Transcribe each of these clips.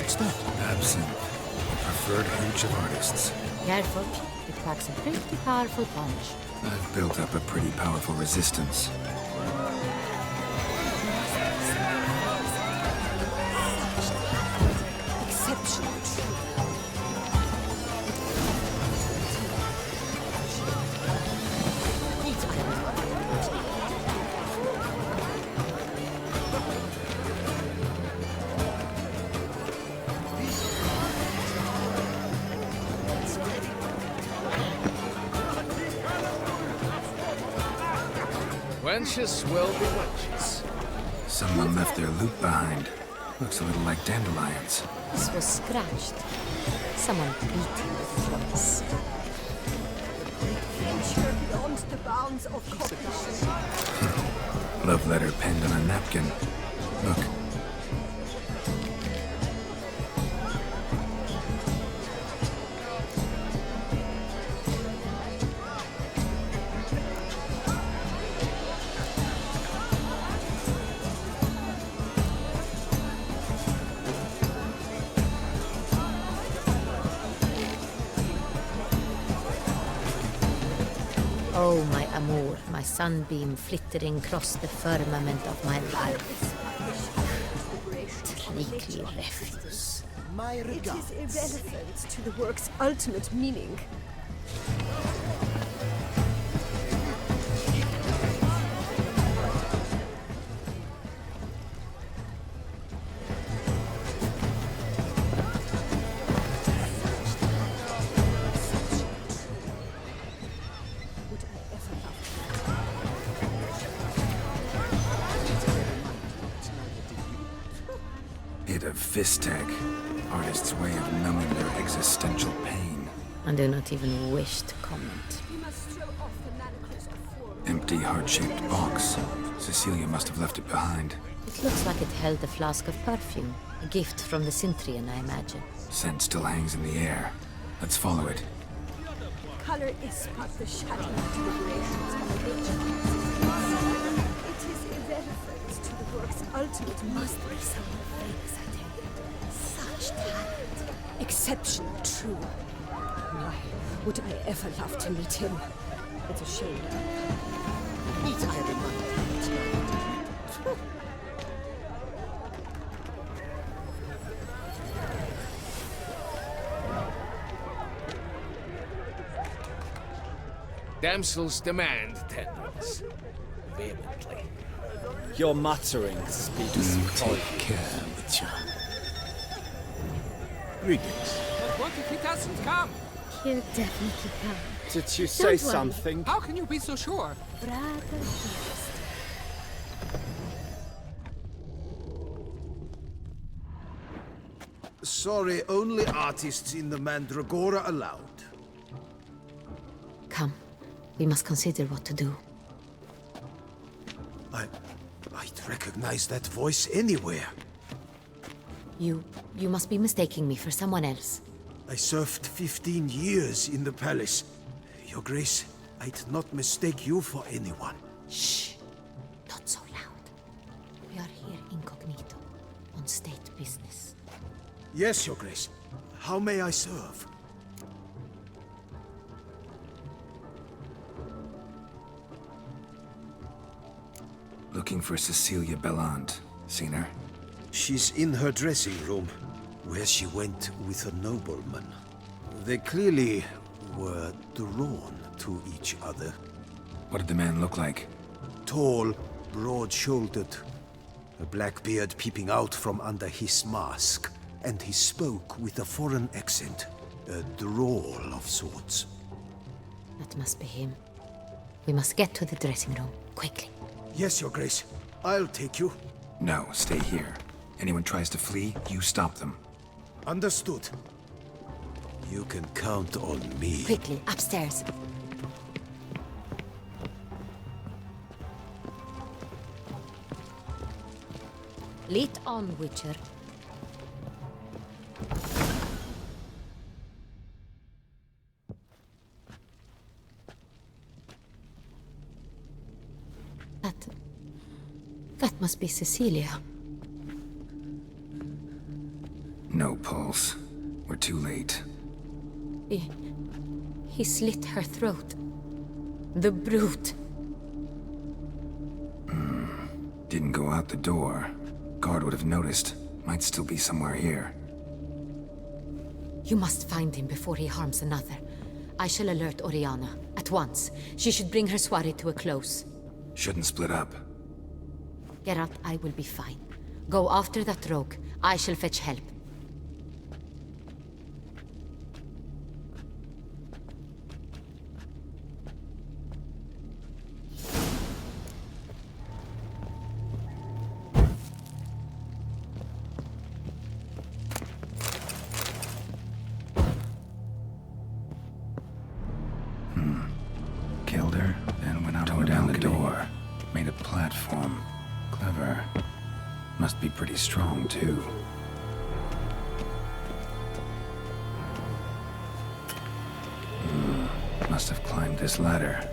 What's that? Absinthe. The preferred hooch of artists. Careful, it packs a pretty powerful punch. I've built up a pretty powerful resistance. Exceptional. Wenches will be wenches. Someone left their loot behind. Looks a little like dandelions. This was scratched. Someone beating the floors. Venture beyond the bounds of cognition. Love letter penned on a napkin. Look. Oh, my amour, my sunbeam flittering across the firmament of my life. Treacly refuse. It is irrelevant to the work's ultimate meaning. Bit of Fistech. Artist's way of numbing their existential pain. I do not even wish to comment. We must throw off the manacles of form. Empty, heart-shaped box. Cecilia must have left it behind. It looks like it held a flask of perfume. A gift from the Cintrian, I imagine. Scent still hangs in the air. Let's follow it. Color is but the shadow of deliberations of nature. It is irrelevant to the work's ultimate mastery. Someone famous, I tell you. Such talent. Exceptional, true. Why would I ever love to meet him? It's a shame. It's either Damsels demand tenderness. Vehemently. Your mutterings speak Take care, Witcher. Greetings. But what if he doesn't come? He'll definitely come. Did you say worry. something? How can you be so sure? Brother first. Sorry, only artists in the Mandragora allowed. Come. We must consider what to do. I'd recognize that voice anywhere. You must be mistaking me for someone else. I served 15 years in the palace. Your Grace, I'd not mistake you for anyone. Shh. Not so loud. We are here incognito, on state business. Yes, Your Grace. How may I serve? Looking for Cecilia Bellant. Seen her? She's in her dressing room, where she went with a nobleman. They clearly were drawn to each other. What did the man look like? Tall, broad-shouldered, a black beard peeping out from under his mask, and he spoke with a foreign accent, a drawl of sorts. That must be him. We must get to the dressing room, quickly. Yes, Your Grace. I'll take you. No, stay here. Anyone tries to flee, you stop them. Understood. You can count on me. Quickly, upstairs. Lead on, Witcher. That must be Cecilia. No pulse. We're too late. He slit her throat. The brute. Didn't go out the door. Guard would have noticed. Might still be somewhere here. You must find him before he harms another. I shall alert Oriana. At once. She should bring her soirée to a close. Shouldn't split up. Geralt, I will be fine. Go after that rogue. I shall fetch help. Killed her, then went out tore down the door. Made a platform. Clever. Must be pretty strong, too. Must have climbed this ladder.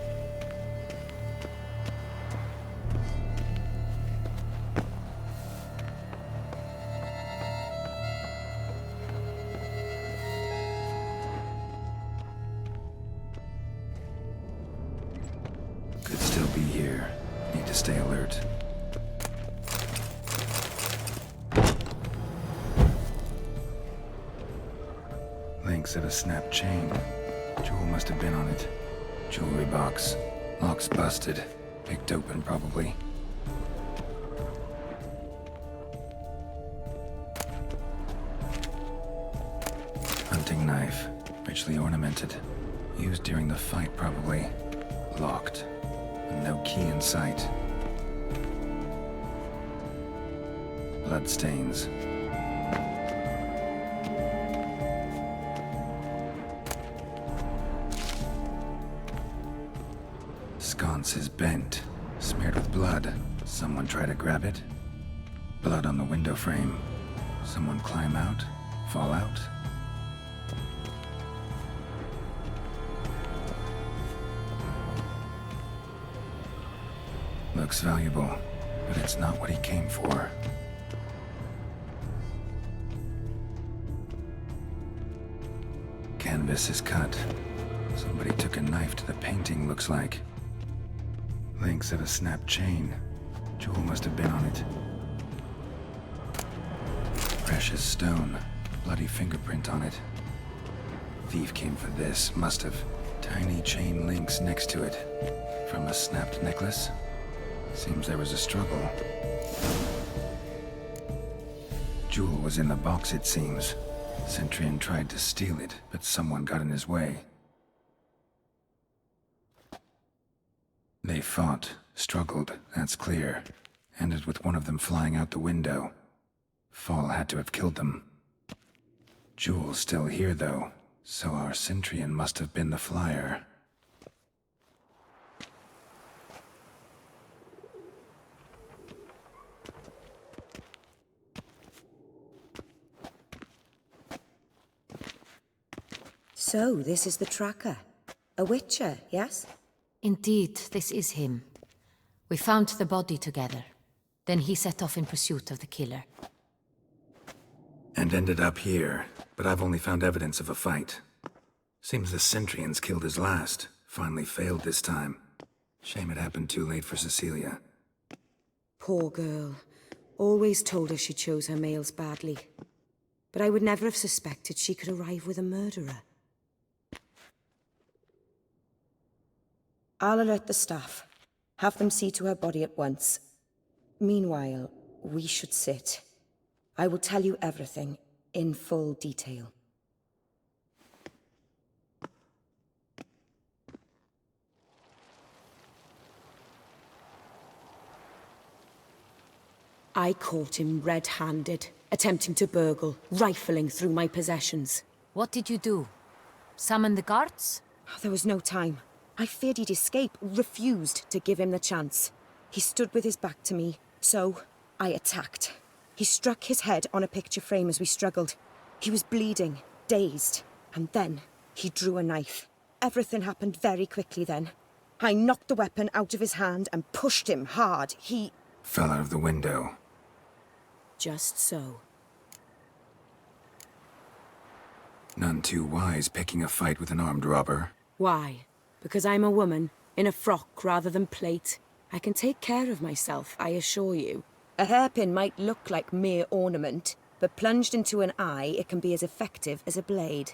Could still be here. Need to stay alert. Links of a snapped chain. Jewel must have been on it. Jewelry box. Lock's busted. Picked open, probably. Hunting knife. Richly ornamented. Used during the fight, probably. Locked. And no key in sight. Bloodstains. Sconce is bent, smeared with blood. Someone try to grab it? Blood on the window frame. Someone climb out? Fall out? Looks valuable, but it's not what he came for. Canvas is cut. Somebody took a knife to the painting, looks like. Links of a snapped chain. Jewel must have been on it. Precious stone. Bloody fingerprint on it. Thief came for this, must have. Tiny chain links next to it. From a snapped necklace? Seems there was a struggle. Jewel was in the box, it seems. Centurion tried to steal it, but someone got in his way. They fought, struggled, that's clear. Ended with one of them flying out the window. Fall had to have killed them. Jewel's still here, though, so our Centurion must have been the flyer. So, this is the tracker. A witcher, yes? Indeed, this is him. We found the body together. Then he set off in pursuit of the killer. And ended up here, but I've only found evidence of a fight. Seems the Centurions killed his last. Finally failed this time. Shame it happened too late for Cecilia. Poor girl. Always told her she chose her males badly. But I would never have suspected she could arrive with a murderer. I'll alert the staff. Have them see to her body at once. Meanwhile, we should sit. I will tell you everything, in full detail. I caught him red-handed, attempting to burgle, rifling through my possessions. What did you do? Summon the guards? There was no time. I feared he'd escape, refused to give him the chance. He stood with his back to me, so I attacked. He struck his head on a picture frame as we struggled. He was bleeding, dazed, and then he drew a knife. Everything happened very quickly then. I knocked the weapon out of his hand and pushed him hard. He Fell out of the window. Just so. None too wise picking a fight with an armed robber. Why? Because I'm a woman, in a frock rather than plate. I can take care of myself, I assure you. A hairpin might look like mere ornament, but plunged into an eye, it can be as effective as a blade.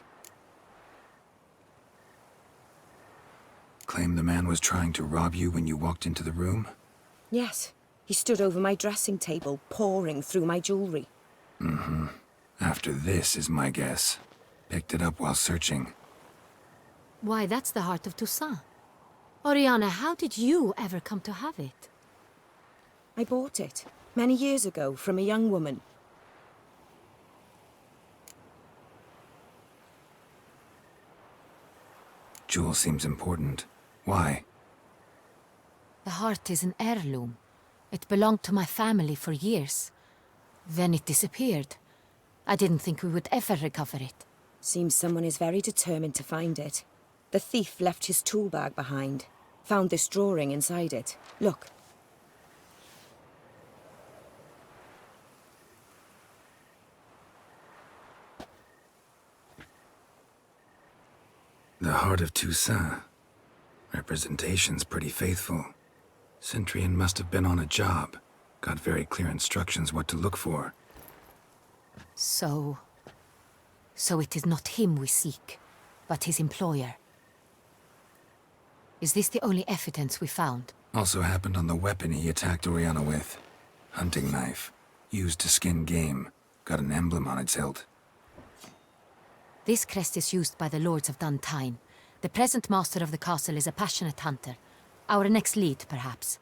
Claim the man was trying to rob you when you walked into the room? Yes, he stood over my dressing table, pouring through my jewelry. Mm-hmm. After this is my guess. Picked it up while searching. Why, that's the heart of Toussaint. Oriana, how did you ever come to have it? I bought it, many years ago, from a young woman. Jewel seems important. Why? The heart is an heirloom. It belonged to my family for years. Then it disappeared. I didn't think we would ever recover it. Seems someone is very determined to find it. The thief left his tool bag behind. Found this drawing inside it. Look. The heart of Toussaint. Representation's pretty faithful. Centurion must have been on a job. Got very clear instructions what to look for. So it is not him we seek, but his employer. Is this the only evidence we found? Also happened on the weapon he attacked Oriana with. Hunting knife. Used to skin game. Got an emblem on its hilt. This crest is used by the Lords of Duntine. The present master of the castle is a passionate hunter. Our next lead, perhaps.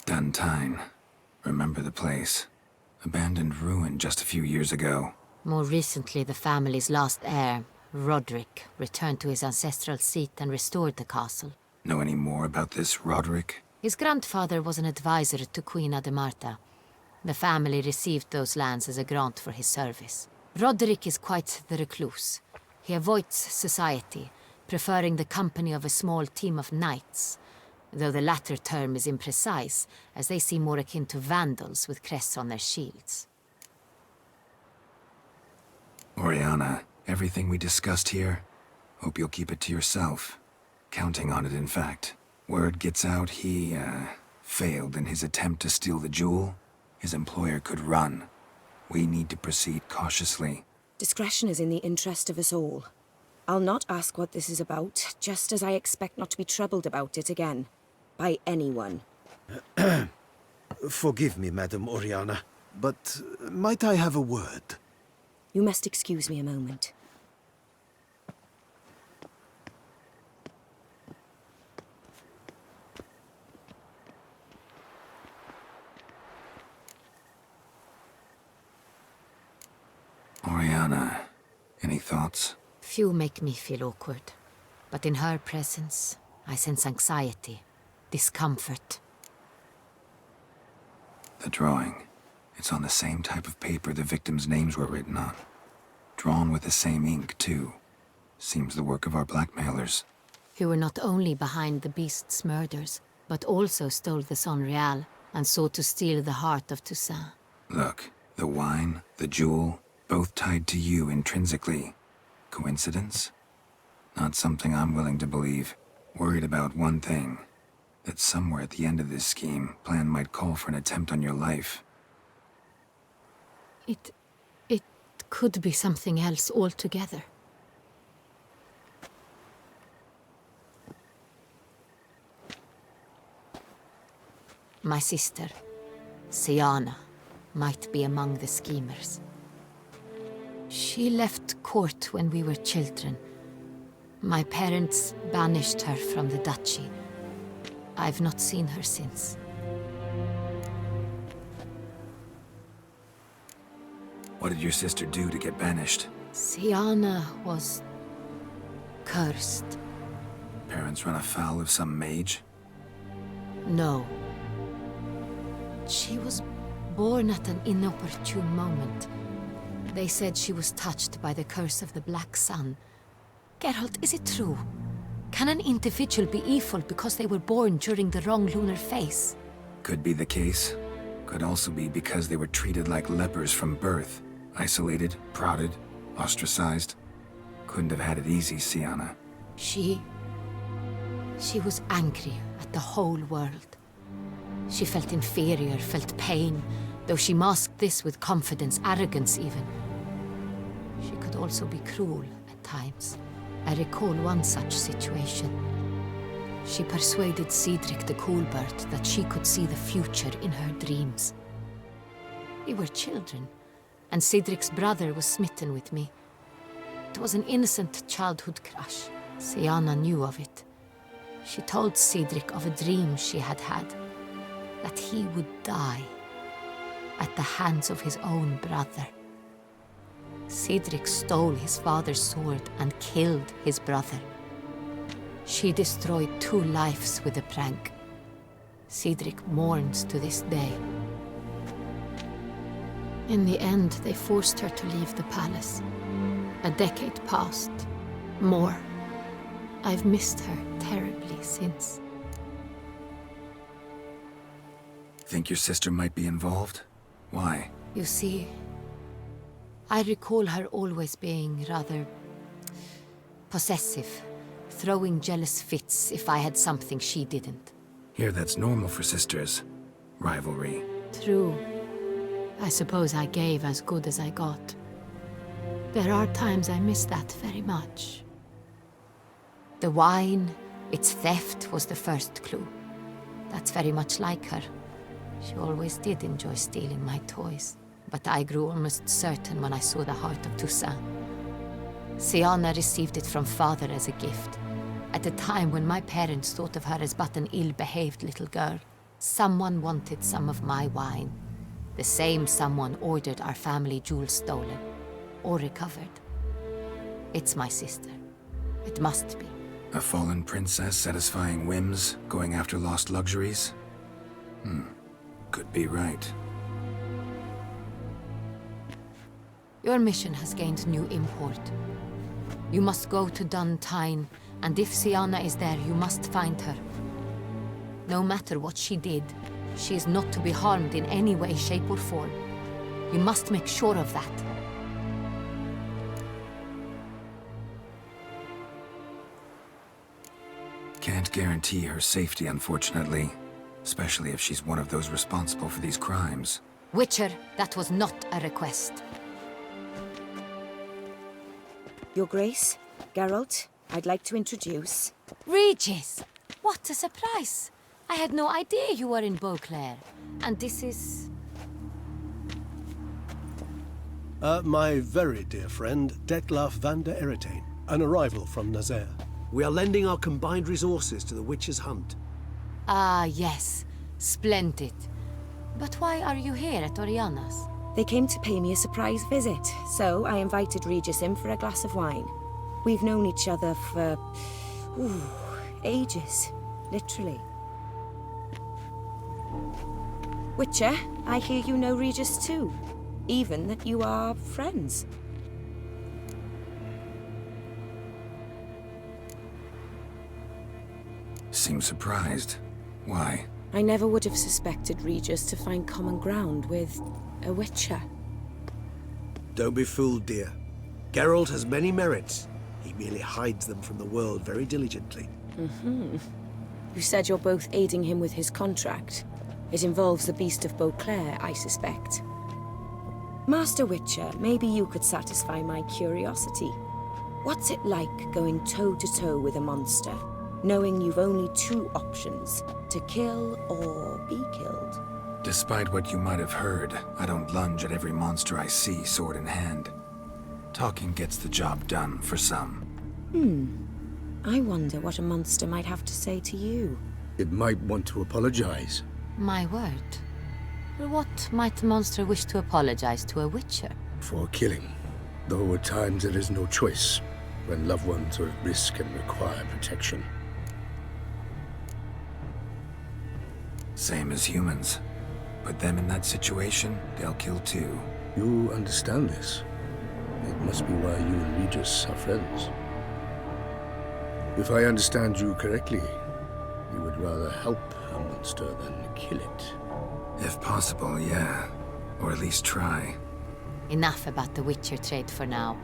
Duntine. Remember the place. Abandoned ruin just a few years ago. More recently, the family's last heir, Roderick, returned to his ancestral seat and restored the castle. Know any more about this Roderick? His grandfather was an advisor to Queen Ademarta. The family received those lands as a grant for his service. Roderick is quite the recluse. He avoids society, preferring the company of a small team of knights, though the latter term is imprecise, as they seem more akin to vandals with crests on their shields. Oriana, everything we discussed here, hope you'll keep it to yourself. Counting on it, in fact. Word gets out he, failed in his attempt to steal the jewel. His employer could run. We need to proceed cautiously. Discretion is in the interest of us all. I'll not ask what this is about, just as I expect not to be troubled about it again. By anyone. Forgive me, Madam Oriana, but might I have a word? You must excuse me a moment. Oriana, any thoughts? Few make me feel awkward, but in her presence, I sense anxiety, discomfort. The drawing. It's on the same type of paper the victims' names were written on. Drawn with the same ink, too. Seems the work of our blackmailers. Who were not only behind the beast's murders, but also stole the Son Real and sought to steal the heart of Toussaint. Look, the wine, the jewel, both tied to you intrinsically. Coincidence? Not something I'm willing to believe. Worried about one thing. That somewhere at the end of this scheme, plan might call for an attempt on your life. It could be something else altogether. My sister, Siana, might be among the schemers. She left court when we were children. My parents banished her from the duchy. I've not seen her since. What did your sister do to get banished? Siana was cursed. Parents run afoul of some mage? No. She was born at an inopportune moment. They said she was touched by the curse of the Black Sun. Geralt, is it true? Can an individual be evil because they were born during the wrong lunar phase? Could be the case. Could also be because they were treated like lepers from birth. Isolated, prodded, ostracized. Couldn't have had it easy, Syanna. She was angry at the whole world. She felt inferior, felt pain, though she masked this with confidence, arrogance even. She could also be cruel at times. I recall one such situation. She persuaded Cedric the Coolbird that she could see the future in her dreams. We were children, and Cedric's brother was smitten with me. It was an innocent childhood crush. Syanna knew of it. She told Cedric of a dream she had had, that he would die at the hands of his own brother. Cedric stole his father's sword and killed his brother. She destroyed 2 lives with a prank. Cedric mourns to this day. In the end, they forced her to leave the palace. A decade passed. More. I've missed her terribly since. Think your sister might be involved? Why? You see, I recall her always being rather possessive, throwing jealous fits if I had something she didn't. Here that's normal for sisters. Rivalry. True. I suppose I gave as good as I got. There are times I miss that very much. The wine, its theft, was the first clue. That's very much like her. She always did enjoy stealing my toys, but I grew almost certain when I saw the heart of Toussaint. Syanna received it from father as a gift, at a time when my parents thought of her as but an ill-behaved little girl. Someone wanted some of my wine. The same someone ordered our family jewels stolen, or recovered. It's my sister. It must be. A fallen princess satisfying whims, going after lost luxuries? Could be right. Your mission has gained new import. You must go to Dun Tine, and if Syanna is there, you must find her. No matter what she did, she is not to be harmed in any way, shape, or form. You must make sure of that. Can't guarantee her safety, unfortunately. Especially if she's one of those responsible for these crimes. Witcher, that was not a request. Your Grace, Geralt, I'd like to introduce... Regis! What a surprise! I had no idea you were in Beauclair. And this is... My very dear friend, Detlaf van der Eretain, an arrival from Nazaire. We are lending our combined resources to the Witcher's hunt. Ah, yes. Splendid. But why are you here at Oriana's? They came to pay me a surprise visit, so I invited Regis in for a glass of wine. We've known each other for... ages. Literally. Witcher, I hear you know Regis too. Even that you are friends. Seems surprised. Why? I never would have suspected Regis to find common ground with a Witcher. Don't be fooled, dear. Geralt has many merits. He merely hides them from the world very diligently. You said you're both aiding him with his contract. It involves the Beast of Beauclair, I suspect. Master Witcher, maybe you could satisfy my curiosity. What's it like going toe-to-toe with a monster, knowing you've only 2 options, to kill or be killed? Despite what you might have heard, I don't lunge at every monster I see, sword in hand. Talking gets the job done, for some. I wonder what a monster might have to say to you. It might want to apologize. My word. What might a monster wish to apologize to a Witcher? For killing. Though at times there is no choice, when loved ones are at risk and require protection. Same as humans. Put them in that situation, they'll kill too. You understand this. It must be why you and Regis are friends. If I understand you correctly, you would rather help a monster than kill it. If possible, yeah. Or at least try. Enough about the Witcher trade for now.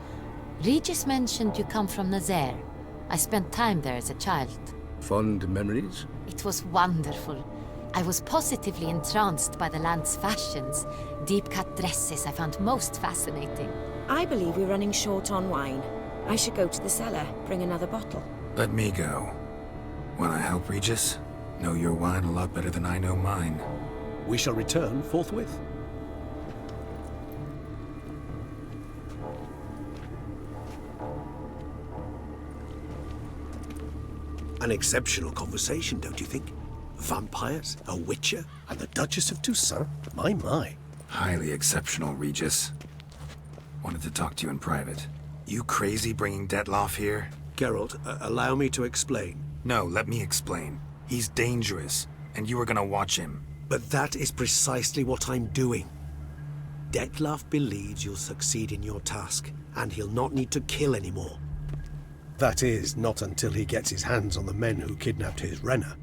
Regis mentioned you come from Nazaire. I spent time there as a child. Fond memories? It was wonderful. I was positively entranced by the land's fashions. Deep-cut dresses I found most fascinating. I believe we're running short on wine. I should go to the cellar, bring another bottle. Let me go. Wanna help, Regis? Know your wine a lot better than I know mine. We shall return forthwith. An exceptional conversation, don't you think? Vampires, a witcher, and the Duchess of Toussaint? My. Highly exceptional, Regis. Wanted to talk to you in private. You crazy bringing Detloff here? Geralt, allow me to explain. No, let me explain. He's dangerous, and you are gonna watch him. But that is precisely what I'm doing. Detlaff believes you'll succeed in your task, and he'll not need to kill anymore. That is, not until he gets his hands on the men who kidnapped his Renna.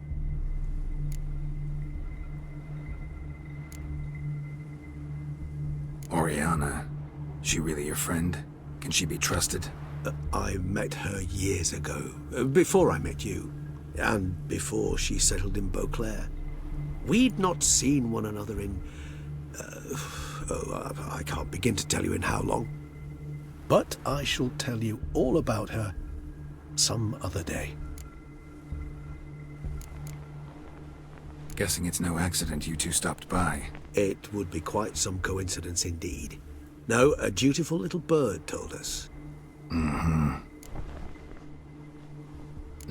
Oriana, she really your friend? Can she be trusted? I met her years ago, before I met you, and before she settled in Beauclair. We'd not seen one another in... I can't begin to tell you in how long. But I shall tell you all about her some other day. Guessing it's no accident you two stopped by. It would be quite some coincidence indeed. No, a dutiful little bird told us. Mm-hmm.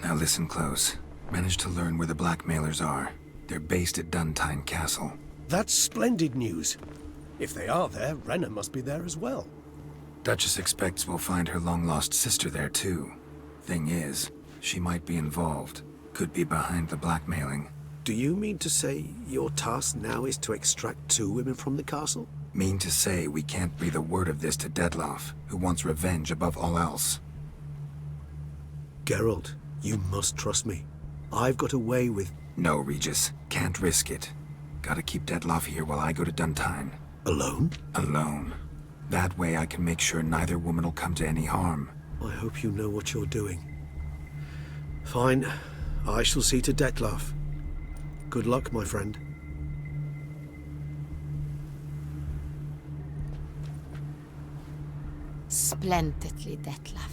Now listen close. Managed to learn where the blackmailers are. They're based at Duntine Castle. That's splendid news. If they are there, Renna must be there as well. Duchess expects we'll find her long-lost sister there too. Thing is, she might be involved. Could be behind the blackmailing. Do you mean to say your task now is to extract 2 women from the castle? Mean to say we can't breathe a word of this to Detloff, who wants revenge above all else. Geralt, you must trust me. I've got a way with... No, Regis. Can't risk it. Gotta keep Detloff here while I go to Duntine. Alone? Alone. That way I can make sure neither woman will come to any harm. I hope you know what you're doing. Fine. I shall see to Detlaff. Good luck, my friend. Splendidly, Detlaff.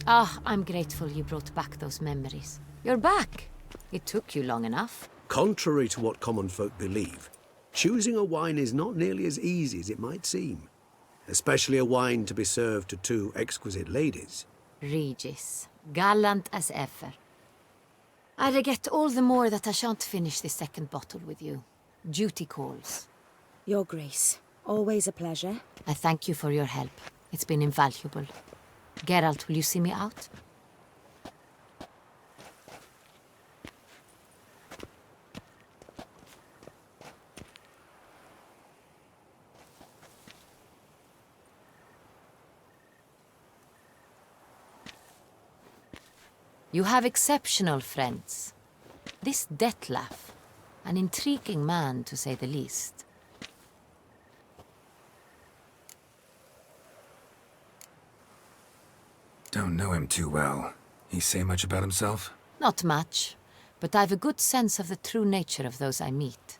Ah, I'm grateful you brought back those memories. You're back. It took you long enough. Contrary to what common folk believe, choosing a wine is not nearly as easy as it might seem. Especially a wine to be served to 2 exquisite ladies. Regis, gallant as ever. I regret all the more that I shan't finish this second bottle with you. Duty calls. Your Grace, always a pleasure. I thank you for your help. It's been invaluable. Geralt, will you see me out? You have exceptional friends. This Detlaff, an intriguing man to say the least. Don't know him too well. He say much about himself? Not much, but I've a good sense of the true nature of those I meet.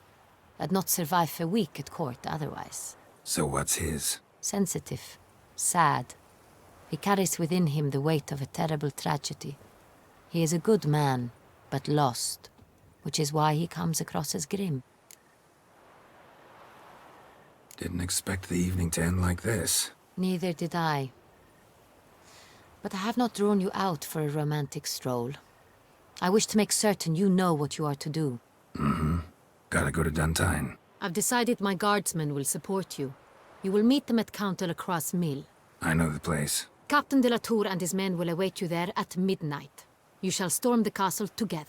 I'd not survive a week at court otherwise. So what's his? Sensitive, sad. He carries within him the weight of a terrible tragedy. He is a good man, but lost, which is why he comes across as grim. Didn't expect the evening to end like this. Neither did I. But I have not drawn you out for a romantic stroll. I wish to make certain you know what you are to do. Mm-hmm. Gotta go to Duntine. I've decided my guardsmen will support you. You will meet them at Count de la Croix's mill. I know the place. Captain de la Tour and his men will await you there at midnight. You shall storm the castle together.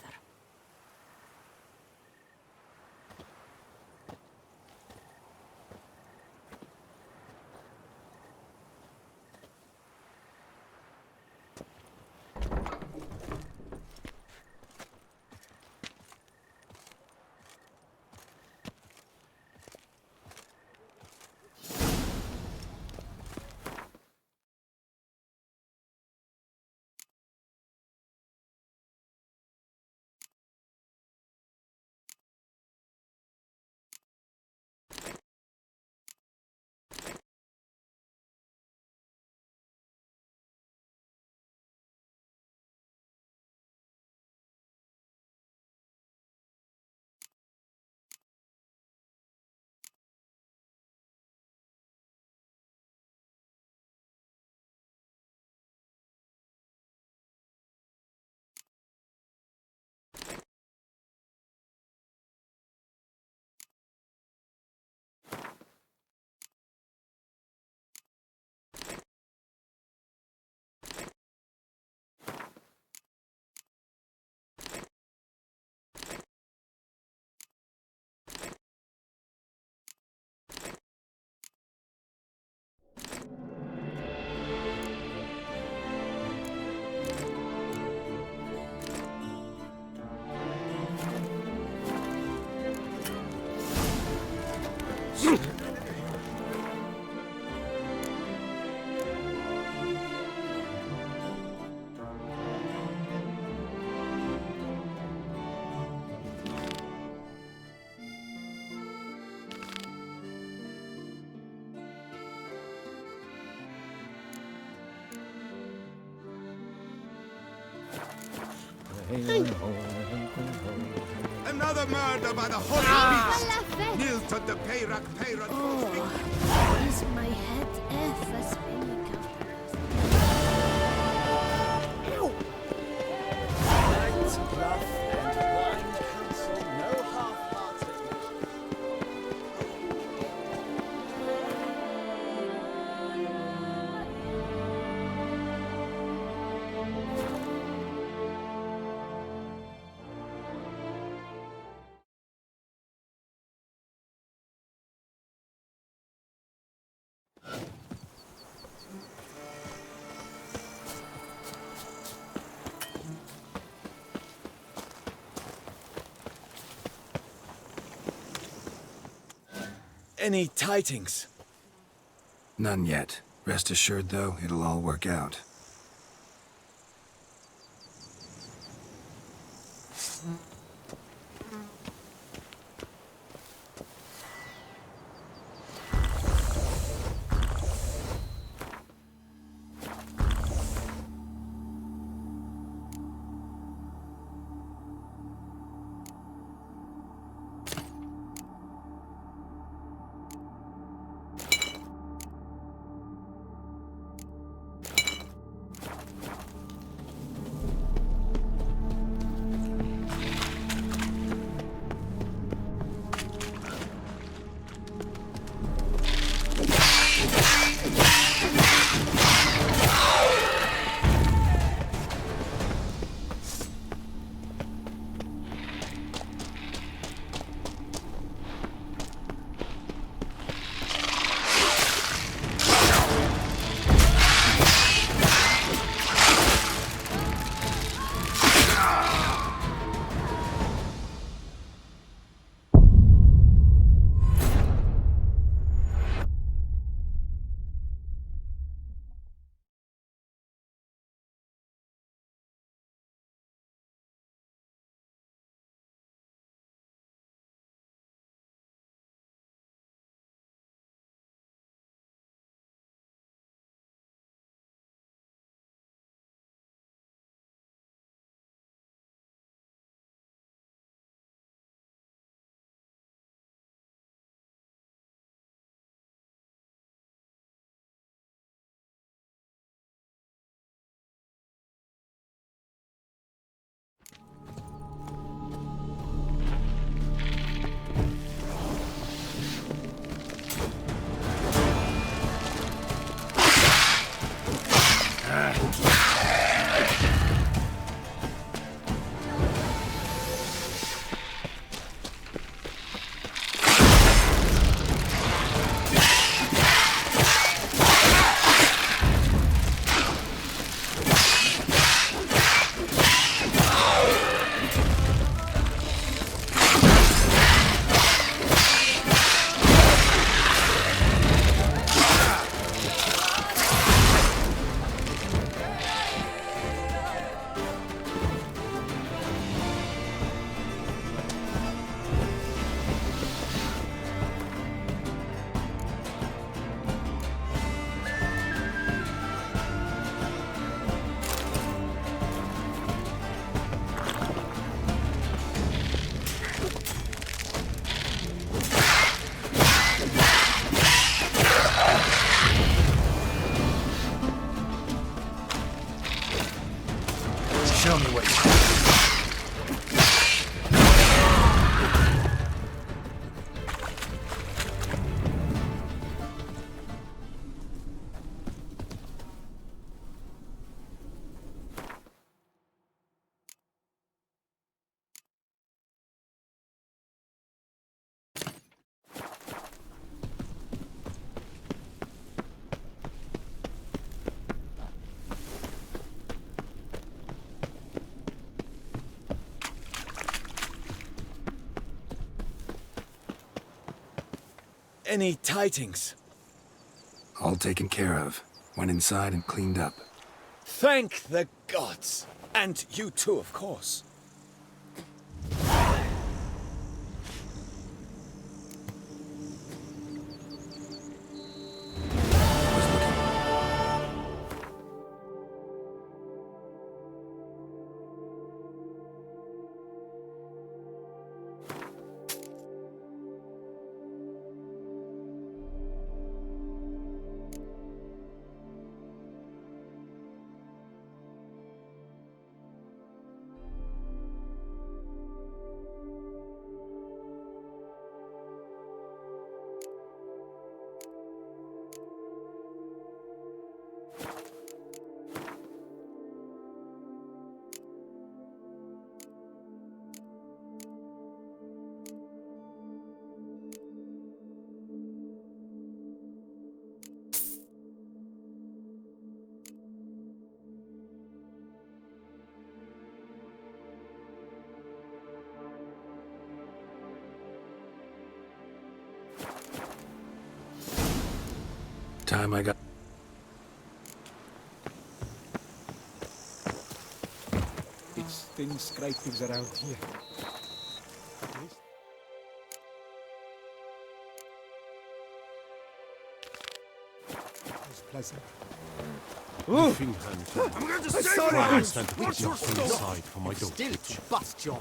Another murder by the Holy Beast! Nilton the Peyrak Peyrak. Is my head ever spinning? Knight, bluff, and blind counsel, no half-hearted. Any tidings? None yet. Rest assured, though, it'll all work out. Any tidings? All taken care of. Went inside and cleaned up. Thank the gods. And you too, of course. Time I got... It's thin scrapings around here. It's pleasant. I'm going to save you! What's your stop? For my dog. Still to bust your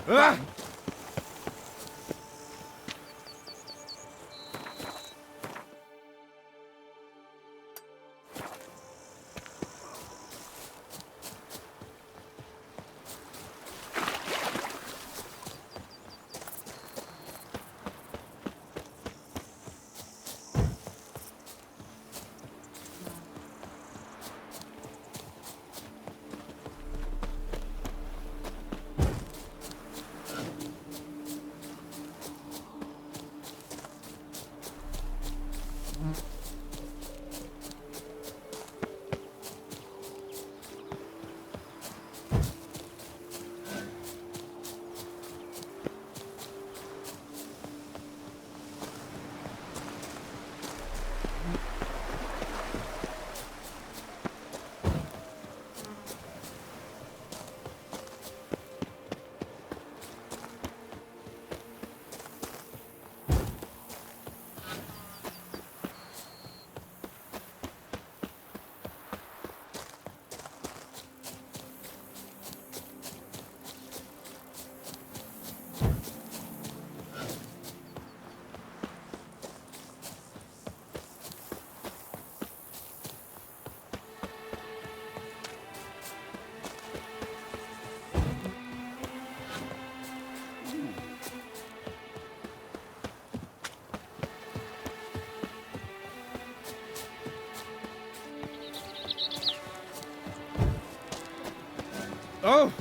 Oh!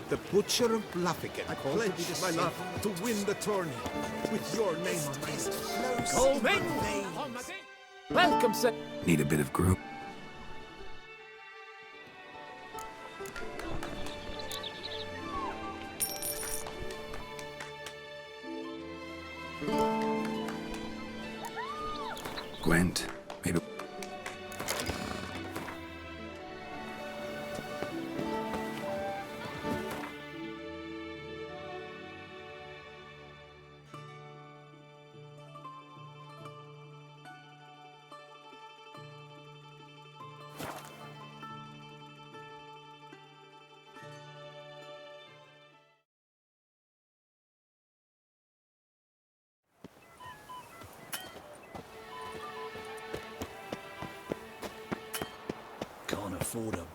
The Butcher of Bluffigan. I pledge my love to win the tourney with your name on my list. Go, men! Welcome, sir. Need a bit of groom. Gwent, maybe... Can't afford a...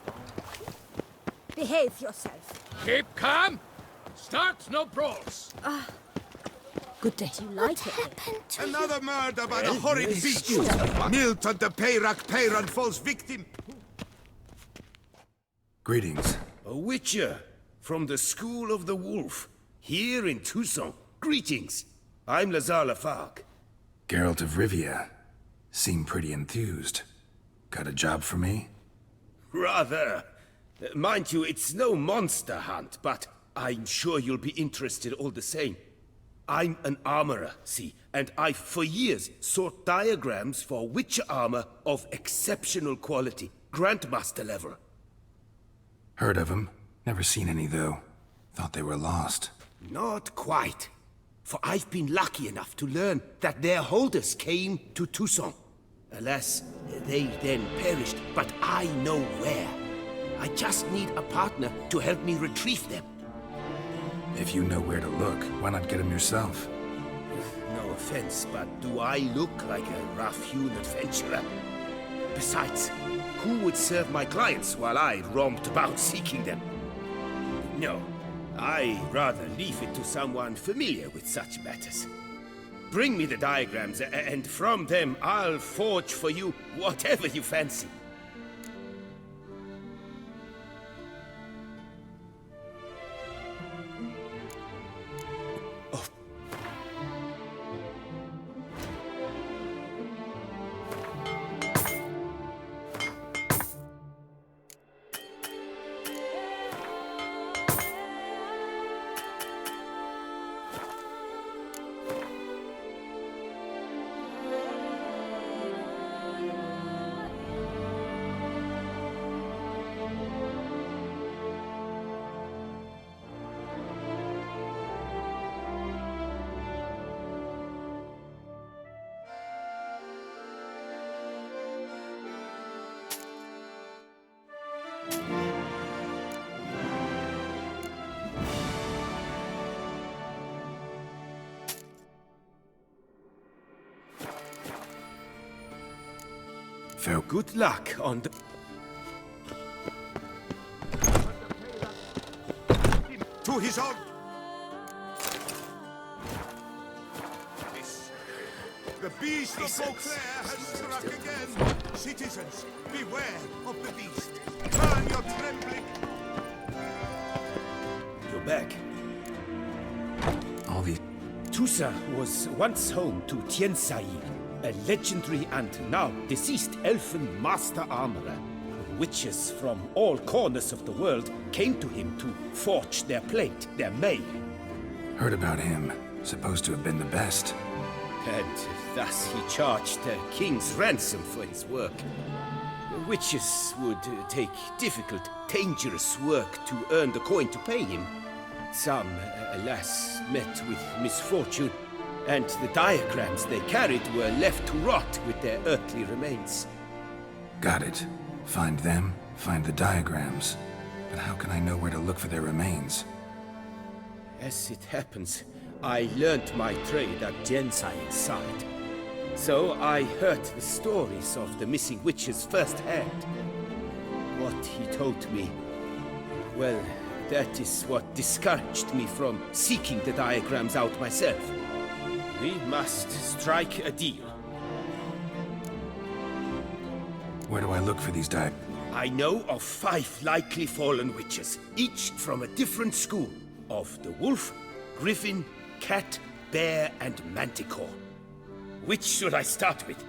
Behave yourself. Keep calm. Start no brawls. Good day. Do you like it? Another murder by the horrid beast! Milton the Peyrac Peyran falls victim! Greetings. A witcher from the School of the Wolf, here in Toussaint. Greetings. I'm Lazar Lafargue. Geralt of Rivia. Seem pretty enthused. Got a job for me? Rather. Mind you, it's no monster hunt, but I'm sure you'll be interested all the same. I'm an armorer, see, and I for years sought diagrams for Witcher armor of exceptional quality, Grandmaster level. Heard of them. Never seen any, though. Thought they were lost. Not quite. For I've been lucky enough to learn that their holders came to Toussaint. Alas, they then perished, but I know where. I just need a partner to help me retrieve them. If you know where to look, why not get them yourself? No offense, but do I look like a rough-hewn adventurer? Besides, who would serve my clients while I romped about seeking them? No, I'd rather leave it to someone familiar with such matters. Bring me the diagrams, and from them I'll forge for you whatever you fancy. Fair. Good luck on the... To his own... The beast of Beauclair has struck again. Citizens, beware of the beast. Turn your trembling... You're back. All these... Toussaint was once home to Tiensail, a legendary and now deceased elfin master armorer. Witches from all corners of the world came to him to forge their plate, their mail. Heard about him. Supposed to have been the best. And thus he charged the king's ransom for his work. Witches would take difficult, dangerous work to earn the coin to pay him. Some, alas, met with misfortune, and the diagrams they carried were left to rot with their earthly remains. Got it. Find them, find the diagrams. But how can I know where to look for their remains? As it happens, I learnt my trade at Tiensail's side. So I heard the stories of the missing witches firsthand. What he told me, well, that is what discouraged me from seeking the diagrams out myself. We must strike a deal. Where do I look for these I know of 5 likely fallen witches, each from a different school of the wolf, griffin, cat, bear, and manticore. Which should I start with?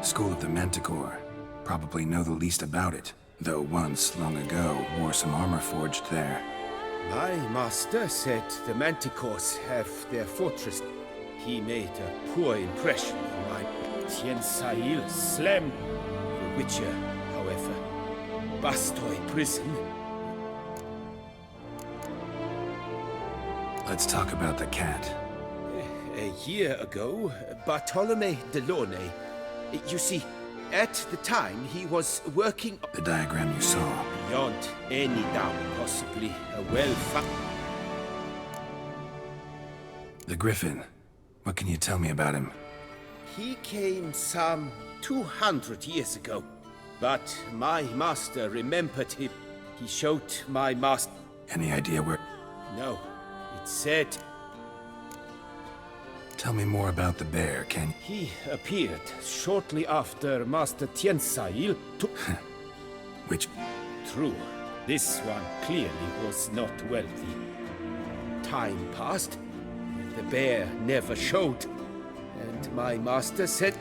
School of the Manticore. Probably know the least about it, though once, long ago, wore some armor forged there. My master said the Manticores have their fortress. He made a poor impression on my Tiensail Slam. The Witcher, however, Bastoy prison. Let's talk about the cat. A year ago, Bartolome Delaunay. You see, at the time he was working... The diagram you saw. Beyond any doubt, possibly a The Griffin. What can you tell me about him? He came some 200 years ago, but my master remembered him. He showed my master... Any idea where... No, it said... Tell me more about the bear, can you? He appeared shortly after Master Tiensail to... Which... True. This one clearly was not wealthy. Time passed. The bear never showed. And my master said...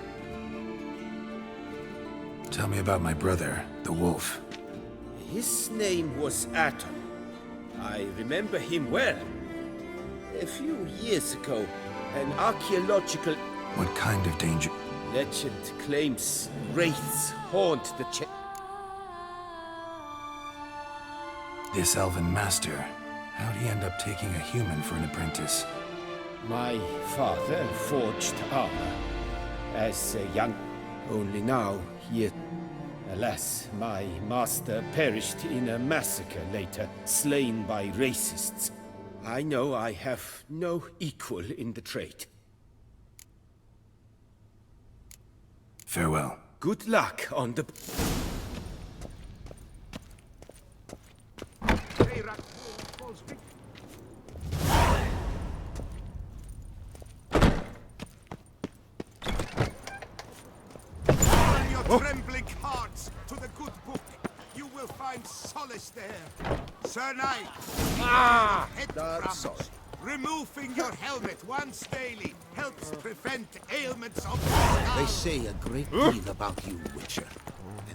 Tell me about my brother, the wolf. His name was Aton. I remember him well. A few years ago, an archaeological... What kind of danger? Legend claims wraiths haunt the This elven master, how'd he end up taking a human for an apprentice? My father forged armor as a young... Only now, he... Alas, my master perished in a massacre later, slain by racists. I know I have no equal in the trade. Farewell. Good luck on the... Your trembling hearts to the good book. You will find solace there. Sir Knight, head crumbs. Removing your helmet once daily helps prevent ailments of the skull. They say a great deal about you, Witcher.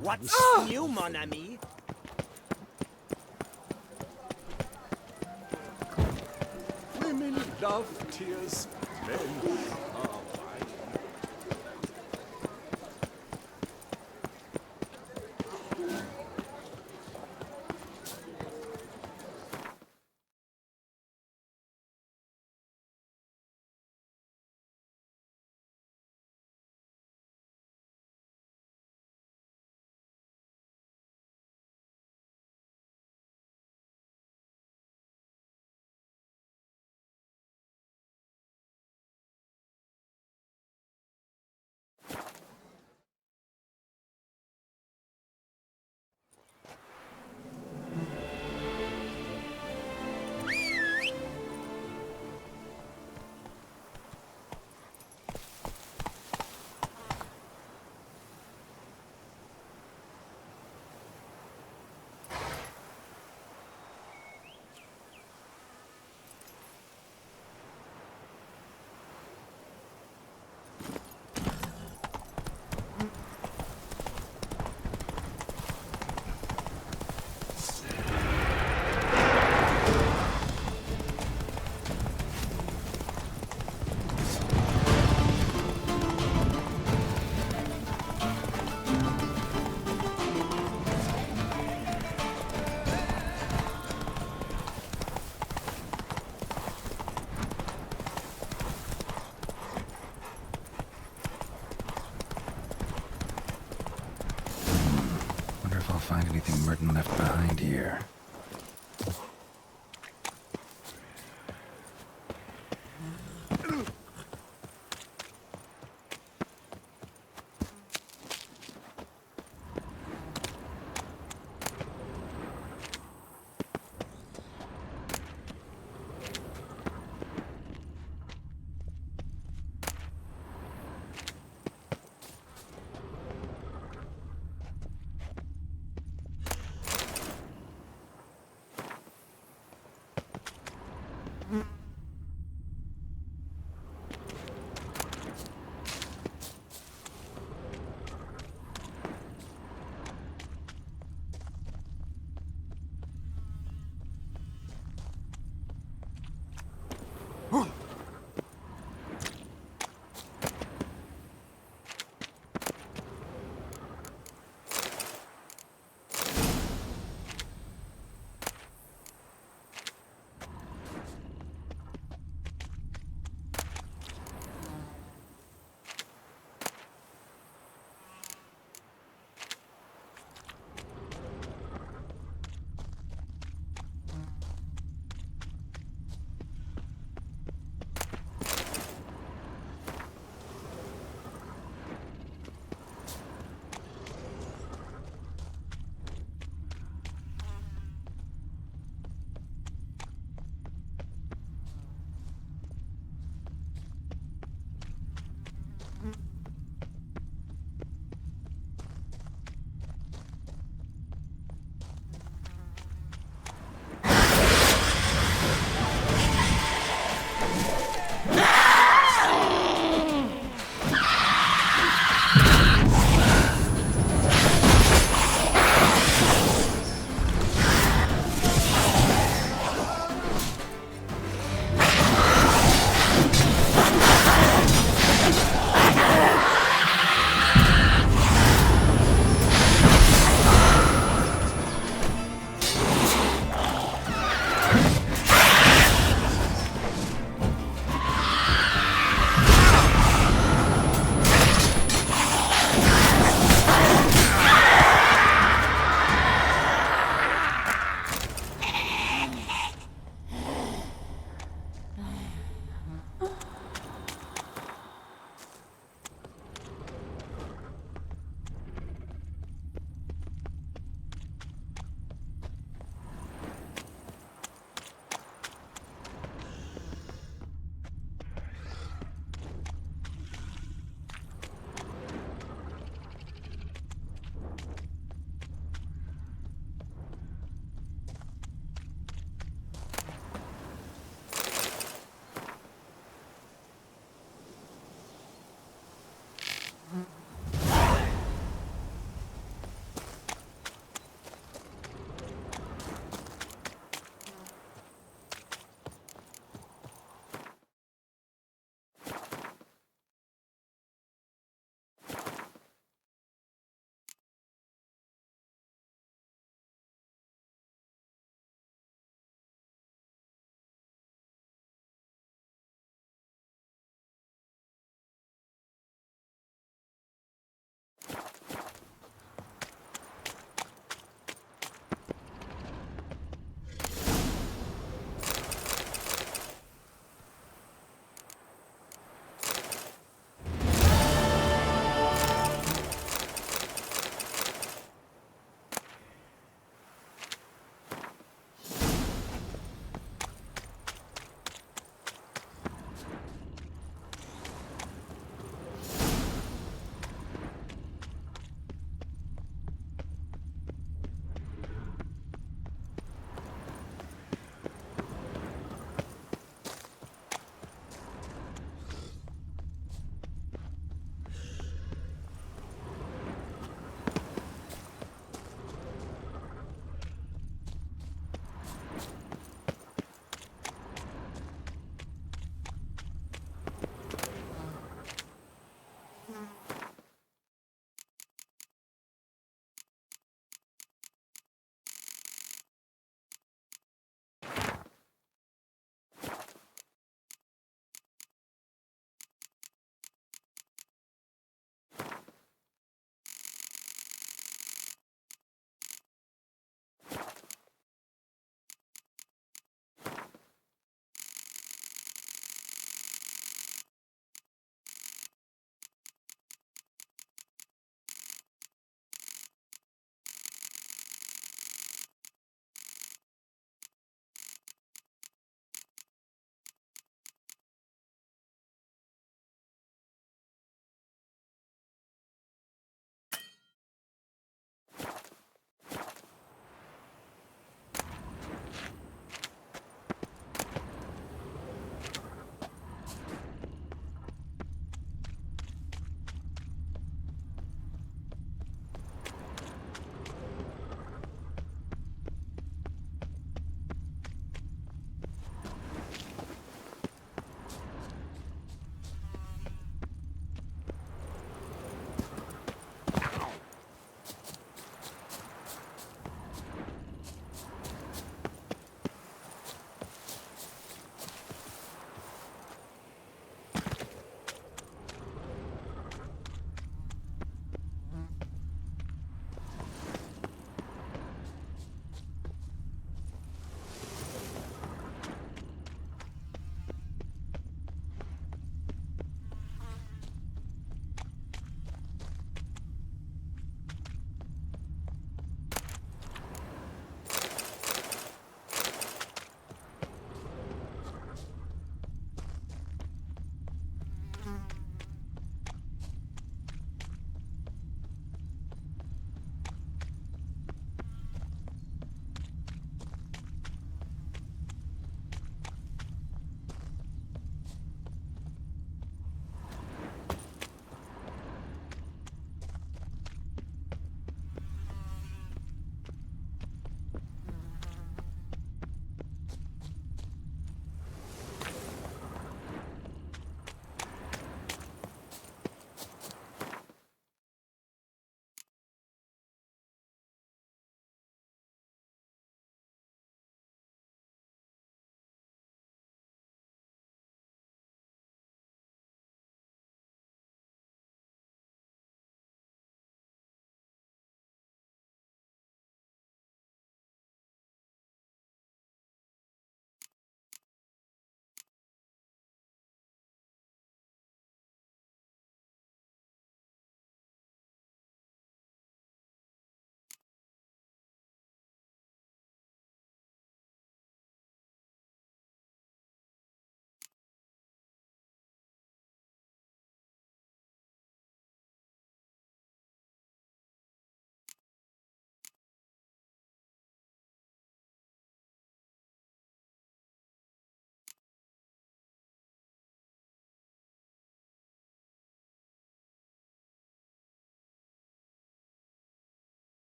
What's new, mon ami? Women love tears. Men Find anything Merton left behind here.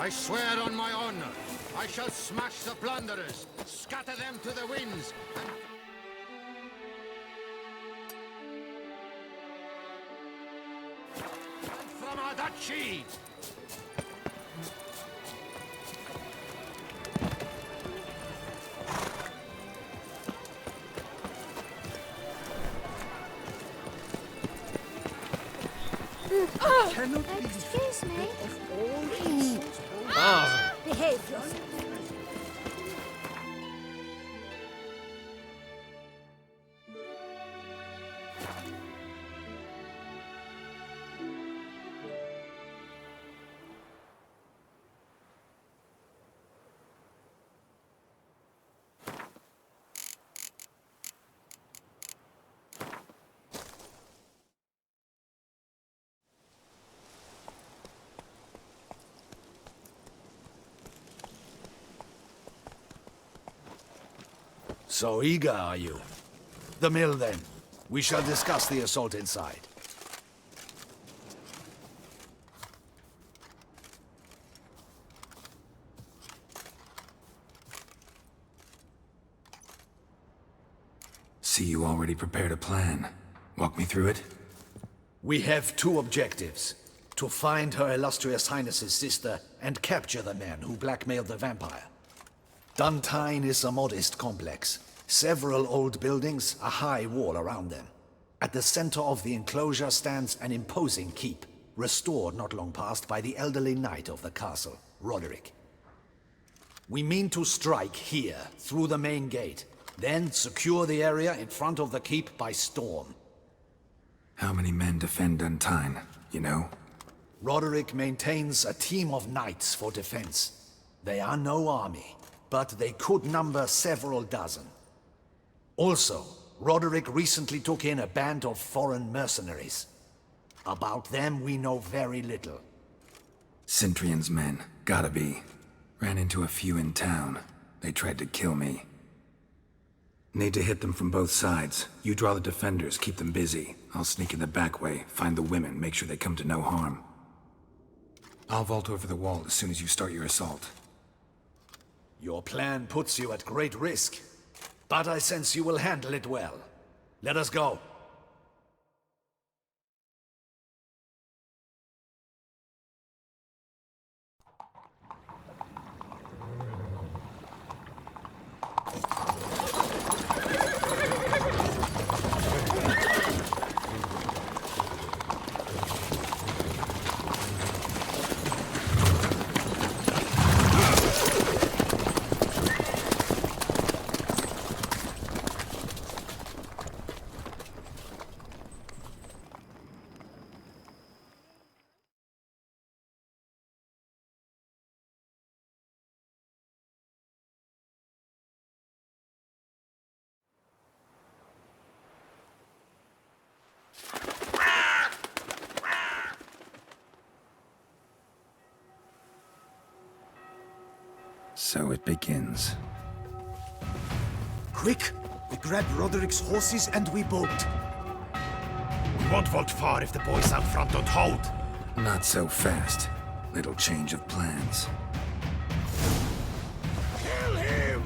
I swear on my honor, I shall smash the plunderers, scatter them to the winds, and... from our duchy! Excuse me. Behave yourself. So eager, are you? The mill, then. We shall discuss the assault inside. See, you already prepared a plan. Walk me through it? We have two objectives. To find Her Illustrious Highness's sister and capture the man who blackmailed the vampire. Duntine is a modest complex. Several old buildings, a high wall around them. At the center of the enclosure stands an imposing keep, restored not long past by the elderly knight of the castle, Roderick. We mean to strike here, through the main gate, then secure the area in front of the keep by storm. How many men defend Duntine, you know? Roderick maintains a team of knights for defense. They are no army, but they could number several dozen. Also, Roderick recently took in a band of foreign mercenaries. About them we know very little. Cintrian's men, gotta be. Ran into a few in town. They tried to kill me. Need to hit them from both sides. You draw the defenders, keep them busy. I'll sneak in the back way, find the women, make sure they come to no harm. I'll vault over the wall as soon as you start your assault. Your plan puts you at great risk, but I sense you will handle it well. Let us go. So it begins. Quick! We grab Roderick's horses and we bolt. We won't vault far if the boys out front don't hold. Not so fast. Little change of plans. Kill him!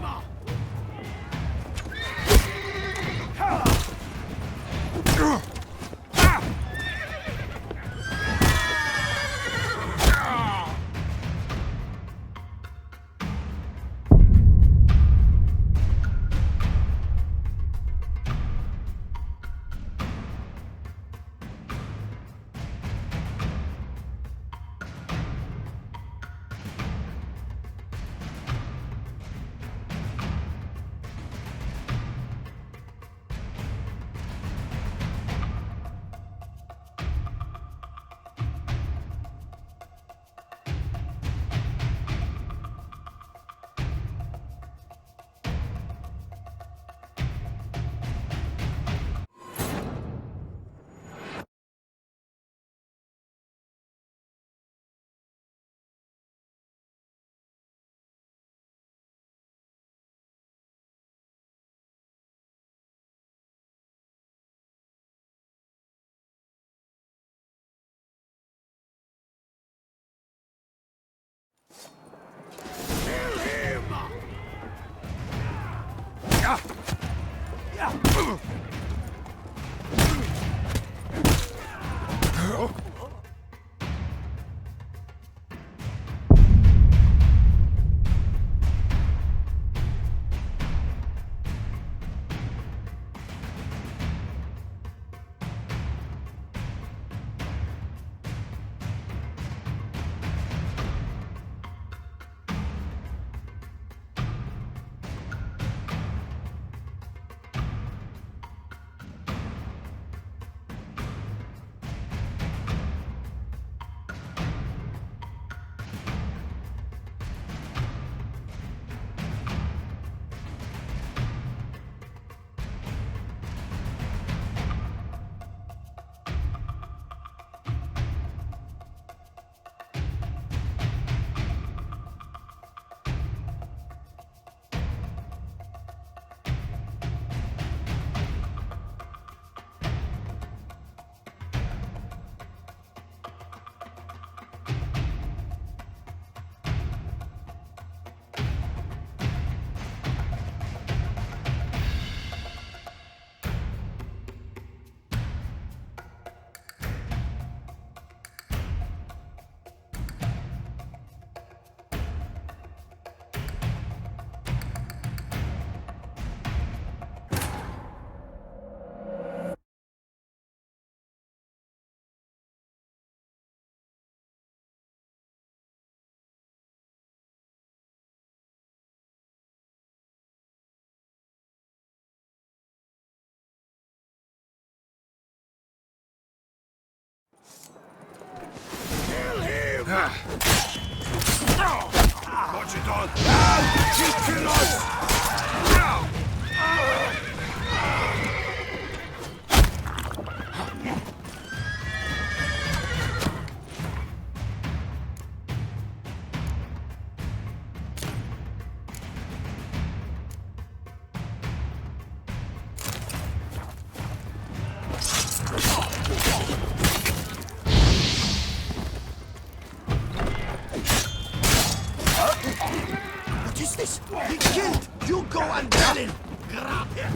Watch it all! He'll kill us! What is this? He killed! You go and tell him! Grab him!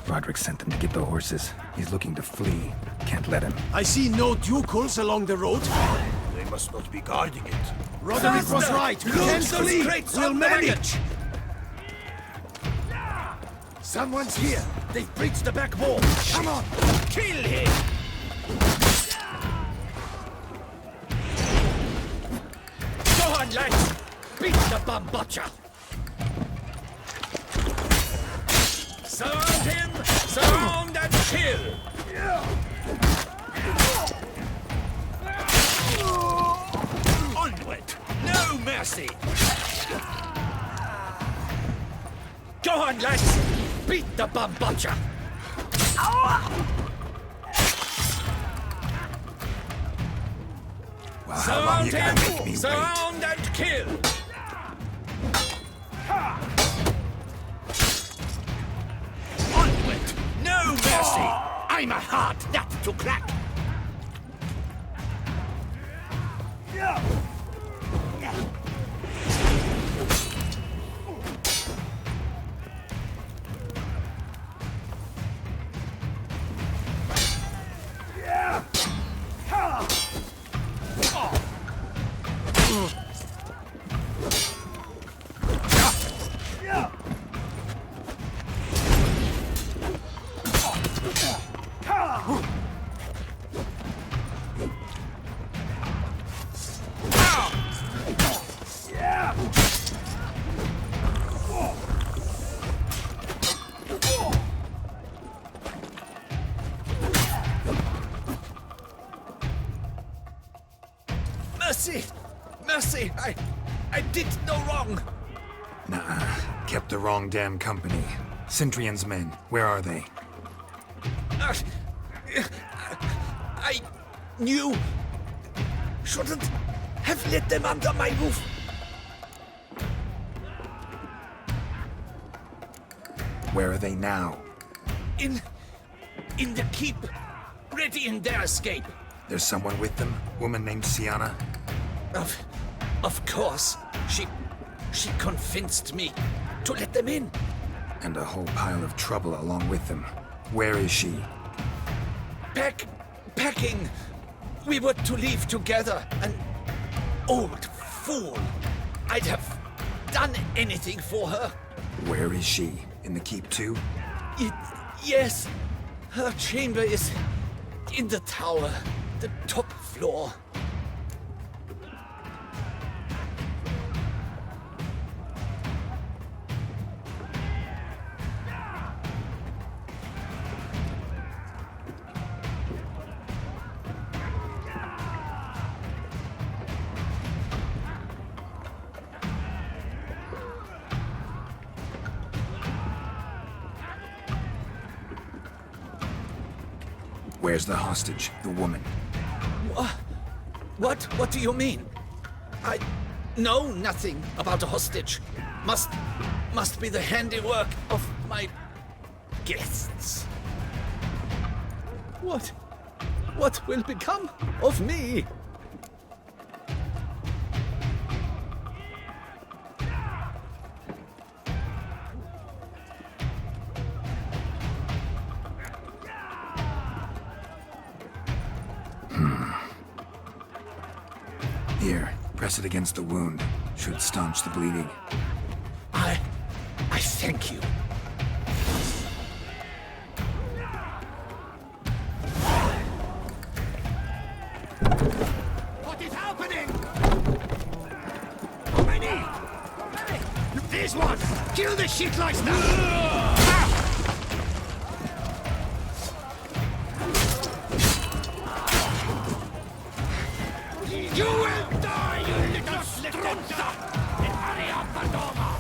Roderick sent them to get the horses. He's looking to flee. Can't let him. I see no ducals along the road. They must not be guarding it. Roderick was right. We can't flee. We'll manage. Someone's here! They've breached the back wall! Come on! Kill him! Go on, lads! Beat the bum butcher! Surround him! Surround and kill! Onward! No mercy! Go on, lads! Beat the bum butcher! Well, how long you gonna make me wait? Surround and kill! Onward! No mercy! I'm a hard nut to crack! Mercy! Mercy! I did no wrong! Nuh-uh. Kept the wrong damn company. Centrion's men, where are they? I knew... shouldn't have let them under my roof. Where are they now? In the keep. Ready in their escape. There's someone with them? Woman named Sienna? Of course. She convinced me to let them in. And a whole pile of trouble along with them. Where is she? Packing. We were to leave together. An old fool. I'd have done anything for her. Where is she? In the keep too? Yes. Her chamber is in the tower. The top floor. Where's the hostage, the woman? What do you mean? I know nothing about a hostage. Must be the handiwork of my guests. What will become of me? Here, press it against the wound. Should staunch the bleeding. I thank you. This one! Kill the Shitleister! You will die, you little strunza! Aria Padova!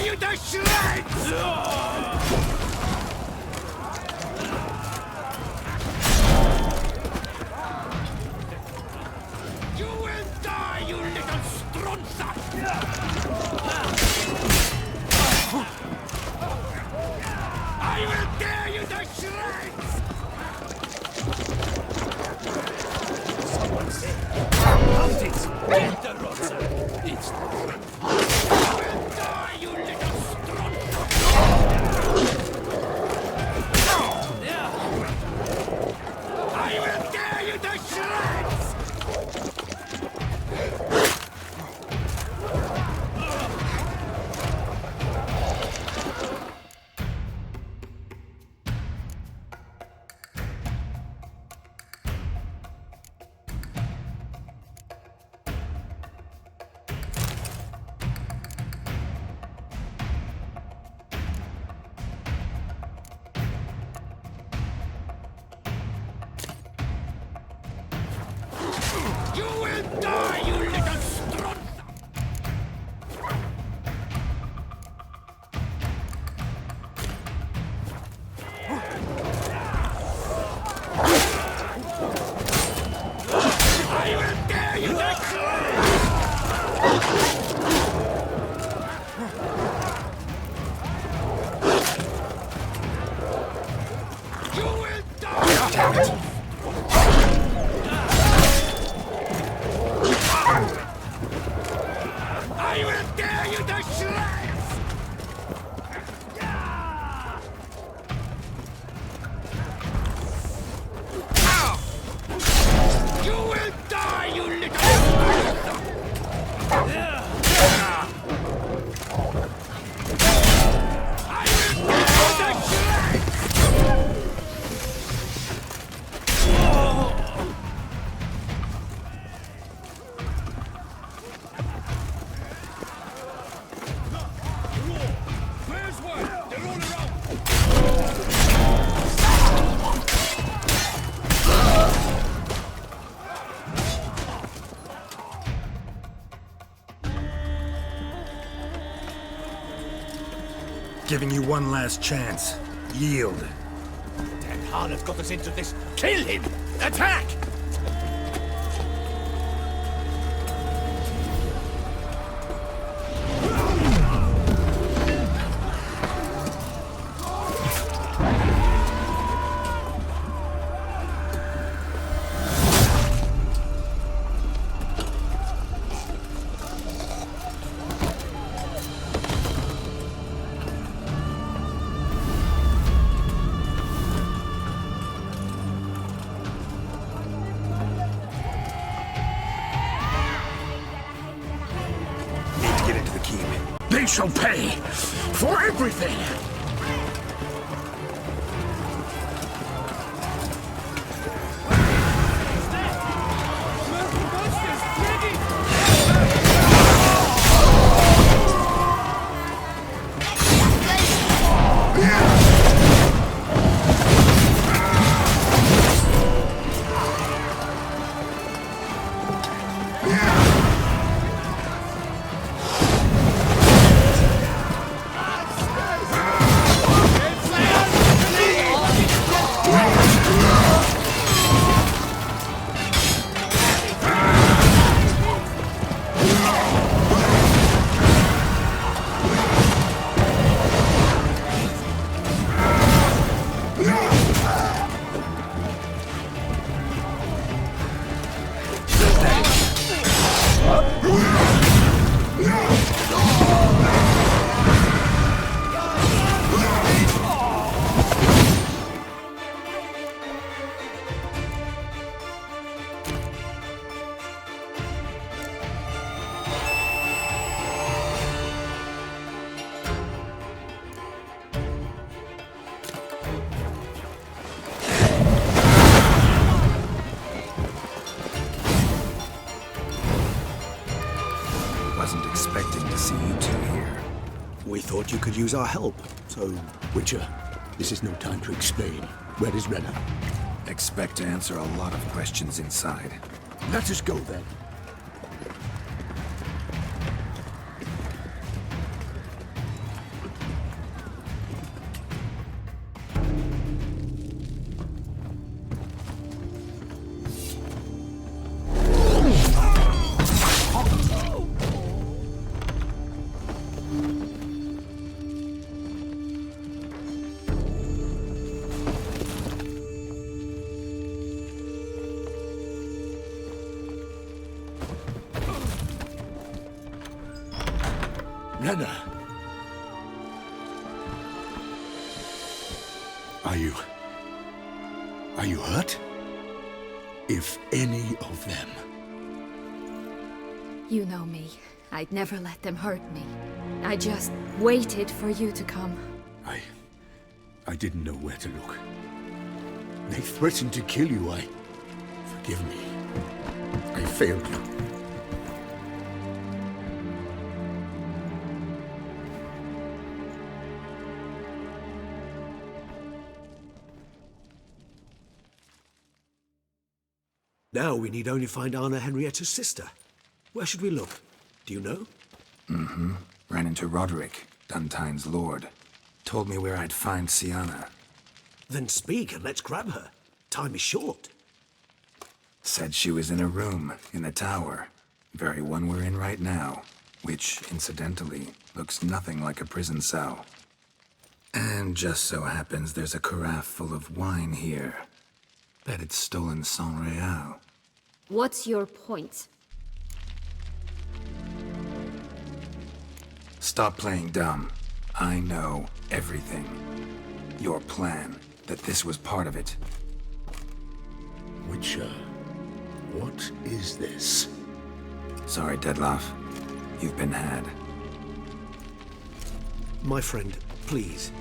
You to shreds! You will die, you little strunza! I will tear you to shreds! Someone said, count it! Get the rotter! It's You will die, you little strunza! I will tear you to shreds! You will die! Damn it! I will tear you to shreds! You will die, you little bastard! I will tear you to shreds! Giving you one last chance. Yield. Damn Harlot got us into this. Kill him! Attack! They shall pay for everything! We thought you could use our help, so... Witcher, this is no time to explain. Where is Renna? Expect to answer a lot of questions inside. Let us go then. Renna! Are you hurt? If any of them... You know me. I'd never let them hurt me. I just waited for you to come. I didn't know where to look. They threatened to kill you. Forgive me. I failed you. Now we need only find Anna Henrietta's sister. Where should we look? Do you know? Mm-hmm. Ran into Roderick, Duntine's lord. Told me where I'd find Siana. Then speak and let's grab her. Time is short. Said she was in a room in the tower. Very one we're in right now. Which, incidentally, looks nothing like a prison cell. And just so happens there's a carafe full of wine here. Bet it's stolen San Real. What's your point? Stop playing dumb. I know everything. Your plan, that this was part of it. Witcher, what is this? Sorry, Dettlaff. You've been had. My friend, please.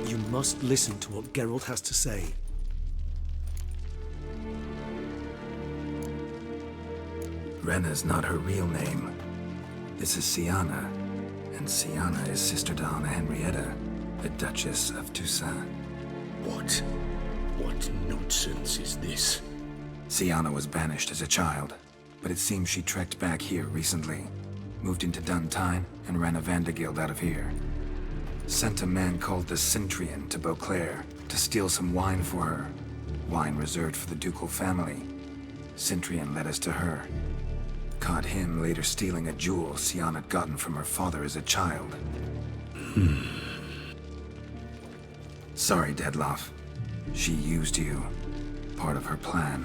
You must listen to what Geralt has to say. Renna's not her real name. This is Siana. And Siana is sister to Anna Henrietta, the Duchess of Toussaint. What nonsense is this? Siana was banished as a child, but it seems she trekked back here recently. Moved into Duntine and ran a Vanderguild out of here. Sent a man called the Cintrian to Beauclair to steal some wine for her. Wine reserved for the ducal family. Cintrian led us to her. Caught him later stealing a jewel Siana had gotten from her father as a child. Sorry, Dettlaff. She used you. Part of her plan.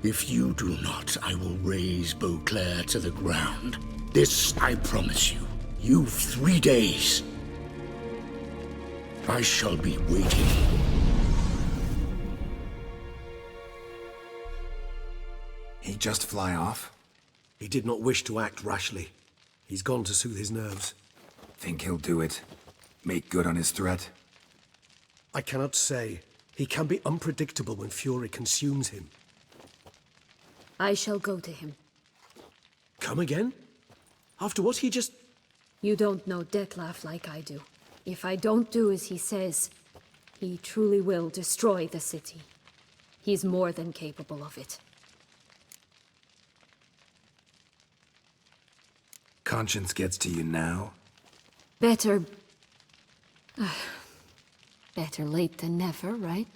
If you do not, I will raze Beauclair to the ground. This I promise you. You've 3 days. I shall be waiting. He just fly off? He did not wish to act rashly. He's gone to soothe his nerves. Think he'll do it? Make good on his threat? I cannot say. He can be unpredictable when fury consumes him. I shall go to him. Come again? After what he just... You don't know Dettlaff like I do. If I don't do as he says, he truly will destroy the city. He's more than capable of it. Conscience gets to you now? Better... better late than never, right?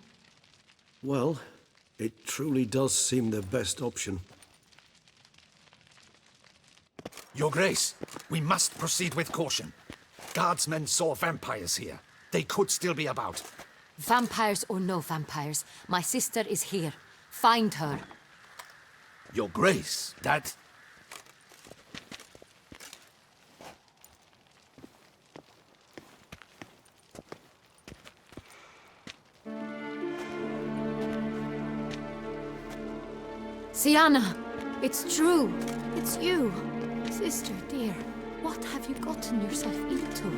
Well, it truly does seem the best option. Your Grace, we must proceed with caution. Guardsmen saw vampires here. They could still be about. Vampires or no vampires, my sister is here. Find her. Your Grace, that... Sienna, it's true. It's you. Sister, dear, what have you gotten yourself into?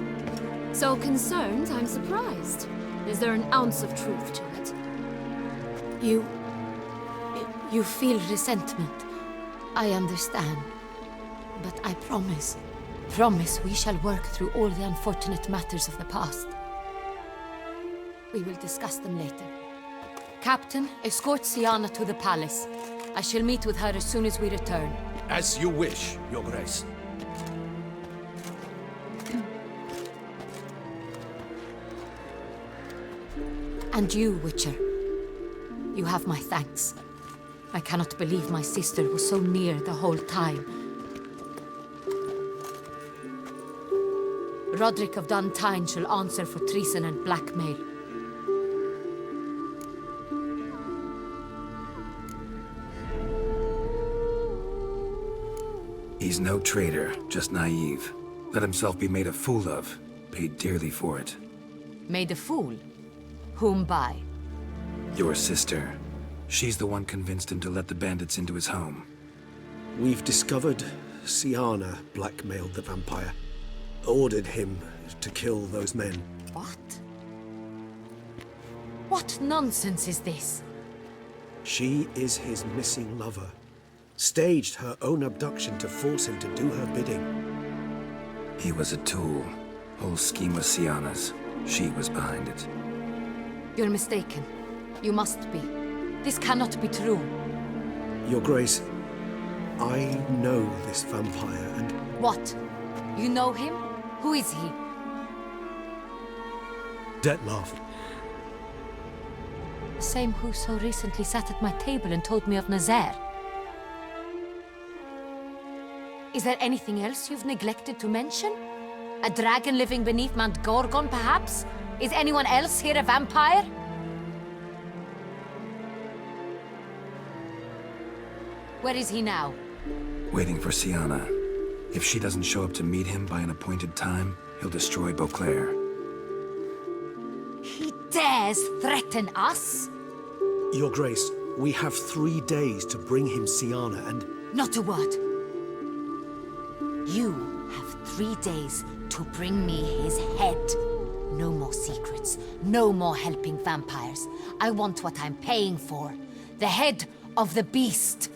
So concerned, I'm surprised. Is there an ounce of truth to it? You feel resentment. I understand. But I promise we shall work through all the unfortunate matters of the past. We will discuss them later. Captain, escort Sienna to the palace. I shall meet with her as soon as we return. As you wish, Your Grace. And you, Witcher. You have my thanks. I cannot believe my sister was so near the whole time. Roderick of Dun Tine shall answer for treason and blackmail. He's no traitor, just naive. Let himself be made a fool of. Paid dearly for it. Made a fool? Whom by? Your sister. She's the one convinced him to let the bandits into his home. We've discovered Sienna blackmailed the vampire. Ordered him to kill those men. What? What nonsense is this? She is his missing lover. Staged her own abduction to force him to do her bidding. He was a tool. Whole scheme was Sienna's. She was behind it. You're mistaken. You must be. This cannot be true. Your Grace, I know this vampire and... What? You know him? Who is he? Dettlaff. The same who so recently sat at my table and told me of Nazaire. Is there anything else you've neglected to mention? A dragon living beneath Mount Gorgon, perhaps? Is anyone else here a vampire? Where is he now? Waiting for Sienna. If she doesn't show up to meet him by an appointed time, he'll destroy Beauclair. He dares threaten us? Your Grace, we have 3 days to bring him Sienna and... Not a word. You have 3 days to bring me his head. No more secrets. No more helping vampires. I want what I'm paying for. The head of the beast.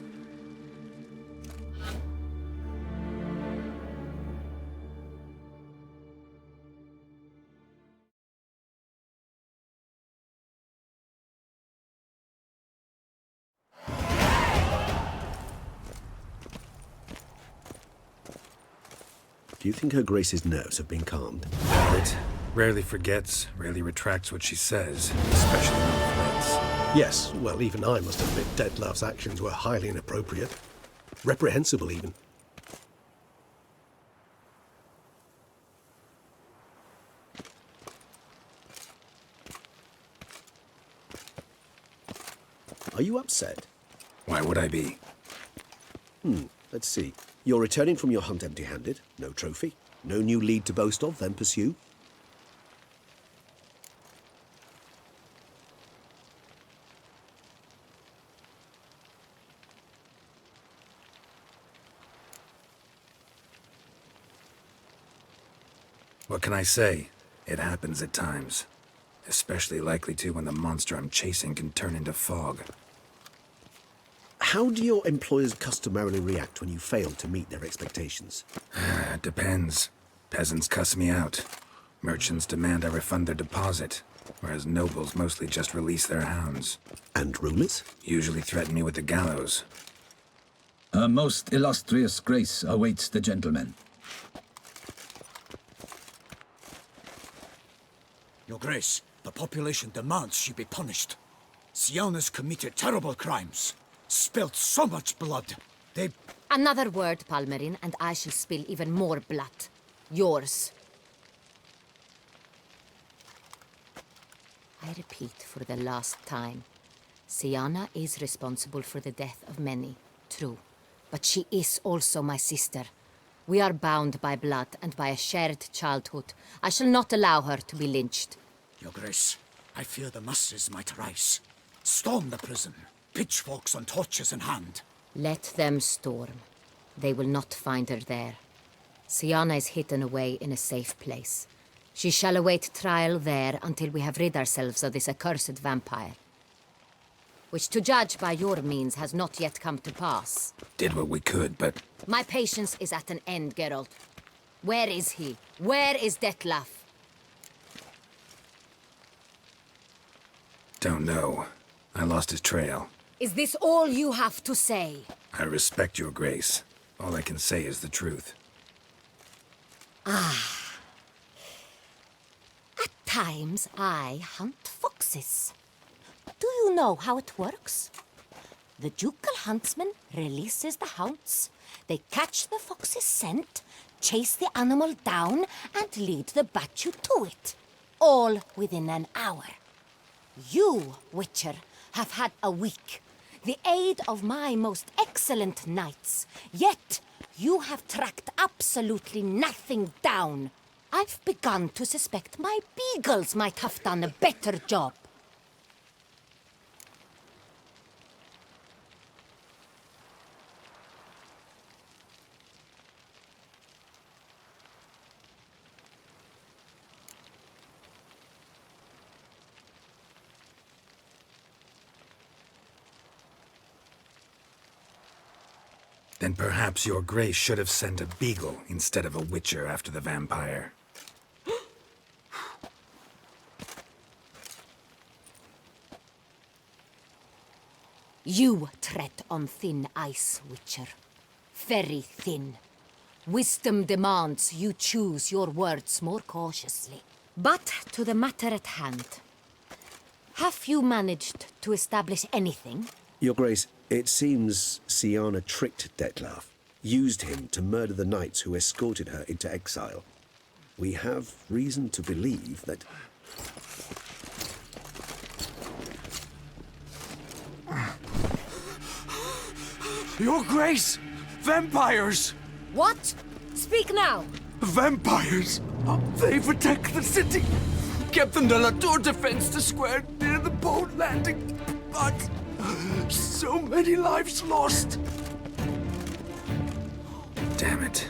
Do you think Her Grace's nerves have been calmed? It rarely forgets, rarely retracts what she says, especially on threats. Yes, well, even I must admit Dettlaff's actions were highly inappropriate. Reprehensible, even. Are you upset? Why would I be? Let's see. You're returning from your hunt empty-handed. No trophy. No new lead to boast of, then pursue. What can I say? It happens at times. Especially likely to when the monster I'm chasing can turn into fog. How do your employers customarily react when you fail to meet their expectations? It depends. Peasants cuss me out. Merchants demand I refund their deposit, whereas nobles mostly just release their hounds. And rulers? Usually threaten me with the gallows. Her most illustrious grace awaits the gentleman. Your Grace, the population demands she be punished. Sienna's committed terrible crimes. Spilt so much blood. They... Another word, Palmerin, and I shall spill even more blood. Yours. I repeat for the last time. Sienna is responsible for the death of many, true. But she is also my sister. We are bound by blood and by a shared childhood. I shall not allow her to be lynched. Your Grace, I fear the masses might rise. Storm the prison. Pitchforks and torches in hand. Let them storm. They will not find her there. Siana is hidden away in a safe place. She shall await trial there until we have rid ourselves of this accursed vampire. Which, to judge by your means, has not yet come to pass. Did what we could, but... My patience is at an end, Geralt. Where is he? Where is Detlaf? Don't know. I lost his trail. Is this all you have to say? I respect your grace. All I can say is the truth. Ah. At times, I hunt foxes. Do you know how it works? The ducal huntsman releases the hounds. They catch the fox's scent, chase the animal down, and lead the Bachu to it. All within an hour. You, Witcher, have had a week. The aid of my most excellent knights. Yet, you have tracked absolutely nothing down. I've begun to suspect my beagles might have done a better job. Then perhaps your grace should have sent a beagle instead of a witcher after the vampire. You tread on thin ice, Witcher. Very thin. Wisdom demands you choose your words more cautiously. But to the matter at hand. Have you managed to establish anything? Your Grace, it seems Siana tricked Detlaf, used him to murder the knights who escorted her into exile. We have reason to believe that... Your Grace! Vampires! What? Speak now! Vampires! They protect the city! Captain de la Tour defends the square near the boat landing, but... so many lives lost! Damn it.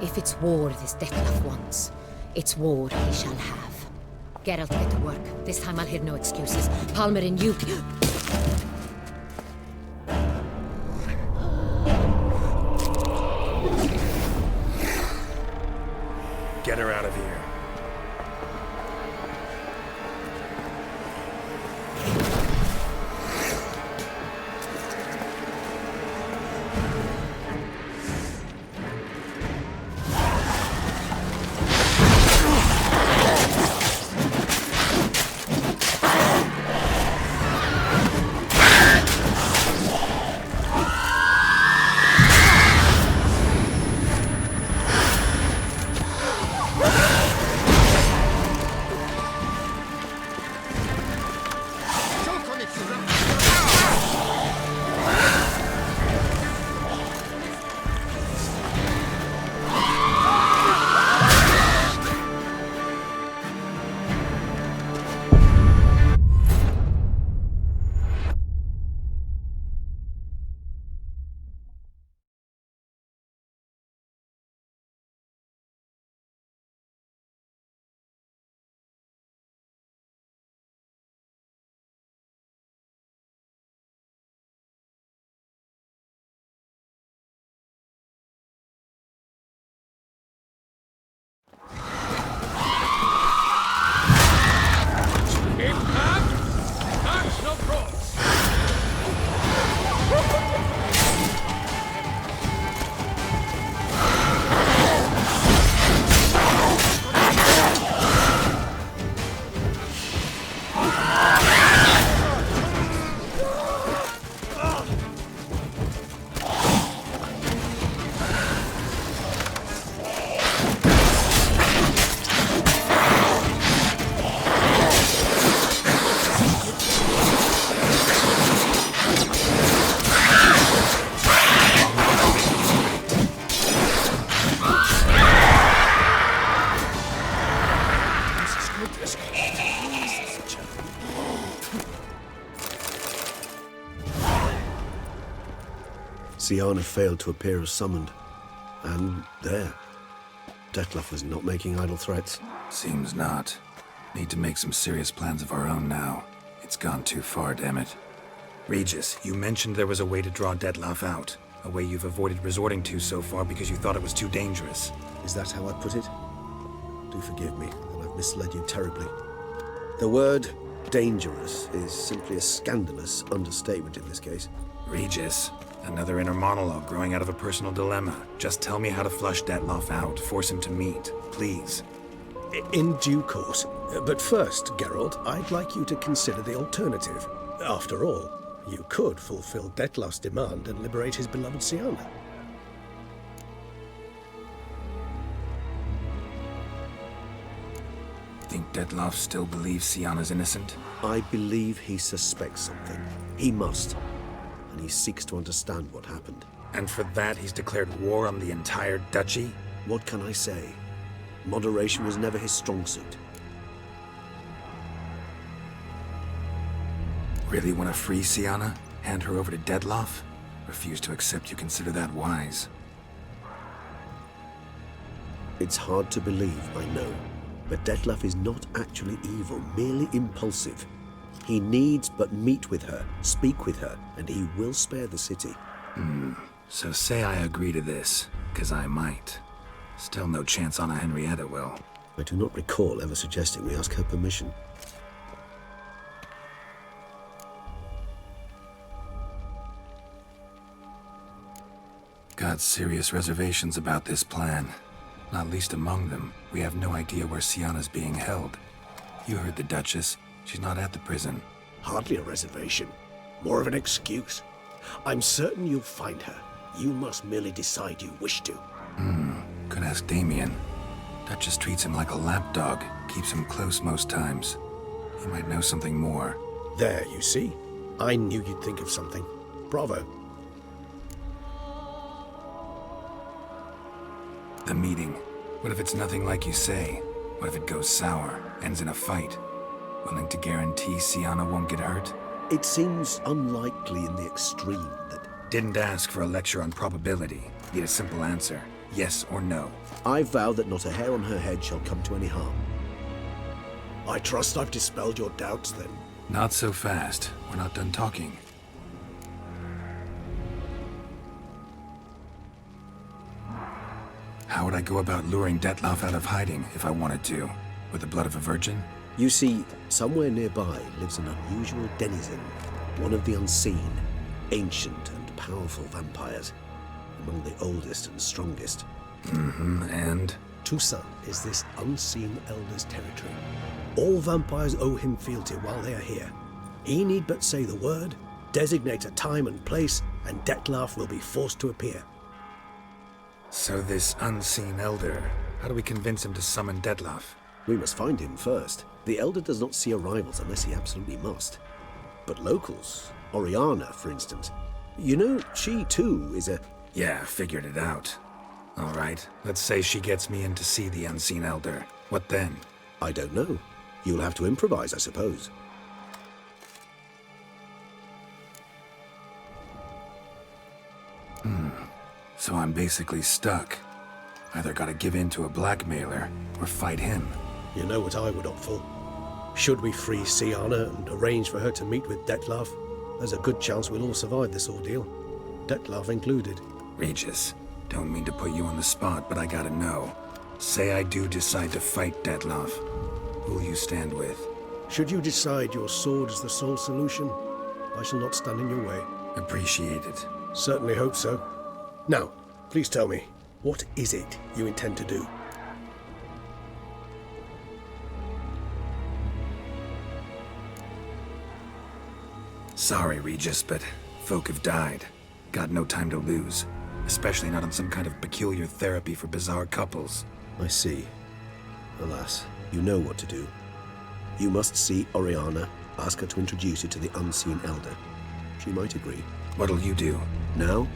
If it's war this Detlaf wants, it's war he shall have. Geralt, get to work. This time I'll hear no excuses. Palmer and you... Get her out of here. Ah! Syanna failed to appear as summoned. And there. Dettlaff was not making idle threats. Seems not. Need to make some serious plans of our own now. It's gone too far, damn it. Regis, you mentioned there was a way to draw Dettlaff out. A way you've avoided resorting to so far because you thought it was too dangerous. Is that how I put it? Do forgive me that I've misled you terribly. The word dangerous is simply a scandalous understatement in this case. Regis, another inner monologue growing out of a personal dilemma. Just tell me how to flush Dettlaff out, force him to meet, please. In due course. But first, Geralt, I'd like you to consider the alternative. After all, you could fulfill Dettlaff's demand and liberate his beloved Syanna. Think Dettlaff still believes Syanna's innocent? I believe he suspects something. He must. And he seeks to understand what happened. And for that, he's declared war on the entire duchy? What can I say? Moderation was never his strong suit. Really want to free Syanna? Hand her over to Dettlaff? Refuse to accept you consider that wise. It's hard to believe, I know. But Dettlaff is not actually evil, merely impulsive. He needs but meet with her, speak with her, and he will spare the city. So say I agree to this, 'cause I might. Still no chance Anna Henrietta will. I do not recall ever suggesting we ask her permission. Got serious reservations about this plan. Not least among them, we have no idea where Syanna's being held. You heard the Duchess. She's not at the prison. Hardly a reservation. More of an excuse. I'm certain you'll find her. You must merely decide you wish to. Could ask Damien. Duchess treats him like a lapdog. Keeps him close most times. He might know something more. There, you see? I knew you'd think of something. Bravo. The meeting. What if it's nothing like you say? What if it goes sour, ends in a fight? Willing to guarantee Syanna won't get hurt? It seems unlikely in the extreme that... Didn't ask for a lecture on probability. Need a simple answer. Yes or no. I vow that not a hair on her head shall come to any harm. I trust I've dispelled your doubts, then. Not so fast. We're not done talking. How would I go about luring Dettlaff out of hiding if I wanted to? With the blood of a virgin? You see, somewhere nearby lives an unusual denizen, one of the unseen, ancient and powerful vampires, among the oldest and strongest. And? Toussaint is this unseen elder's territory. All vampires owe him fealty while they are here. He need but say the word, designate a time and place, and Dettlaff will be forced to appear. So this unseen elder, how do we convince him to summon Dettlaff? We must find him first. The elder does not see arrivals unless he absolutely must. But locals, Oriana, for instance, you know, she too is a... Yeah, figured it out. All right, let's say she gets me in to see the unseen elder. What then? I don't know. You'll have to improvise, I suppose. So I'm basically stuck. Either gotta give in to a blackmailer, or fight him. You know what I would opt for. Should we free Syanna and arrange for her to meet with Dettlaff, there's a good chance we'll all survive this ordeal. Dettlaff included. Regis, don't mean to put you on the spot, but I gotta know. Say I do decide to fight Dettlaff. Who'll you stand with? Should you decide your sword is the sole solution, I shall not stand in your way. Appreciate it. Certainly hope so. Now, please tell me, what is it you intend to do? Sorry, Regis, but folk have died. Got no time to lose. Especially not on some kind of peculiar therapy for bizarre couples. I see. Alas, you know what to do. You must see Oriana, ask her to introduce you to the unseen elder. She might agree. What'll you do? Now?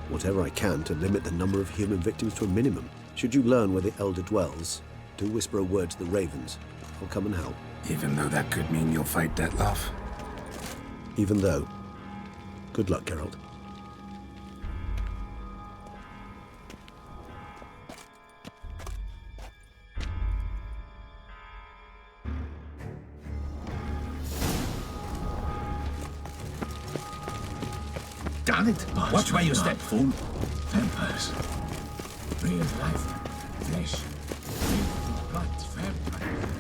Whatever I can to limit the number of human victims to a minimum. Should you learn where the elder dwells, do whisper a word to the ravens. I'll come and help. Even though that could mean you'll fight Dettlaff? Even though. Good luck, Geralt. Damn it! Watch where you step, fool. Vampires. Real life. Flesh. Real blood. Vampires.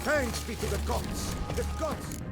Thanks be to the gods! The gods!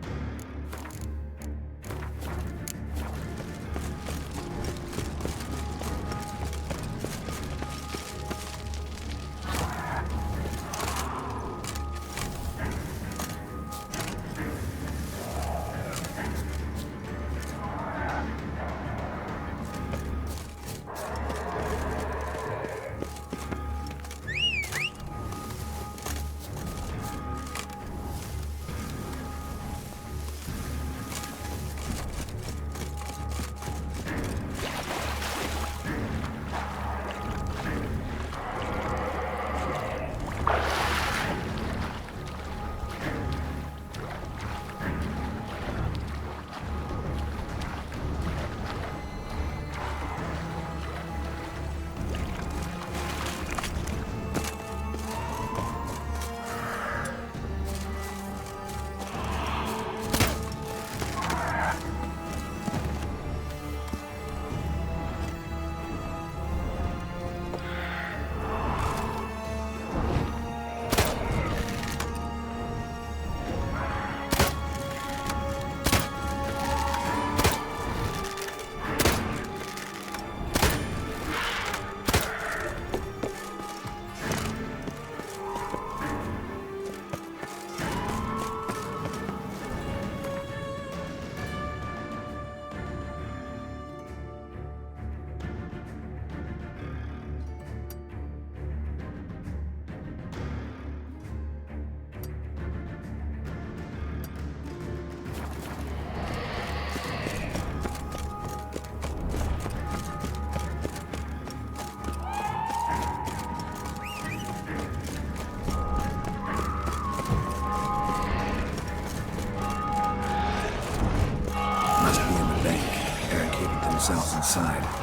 themselves inside.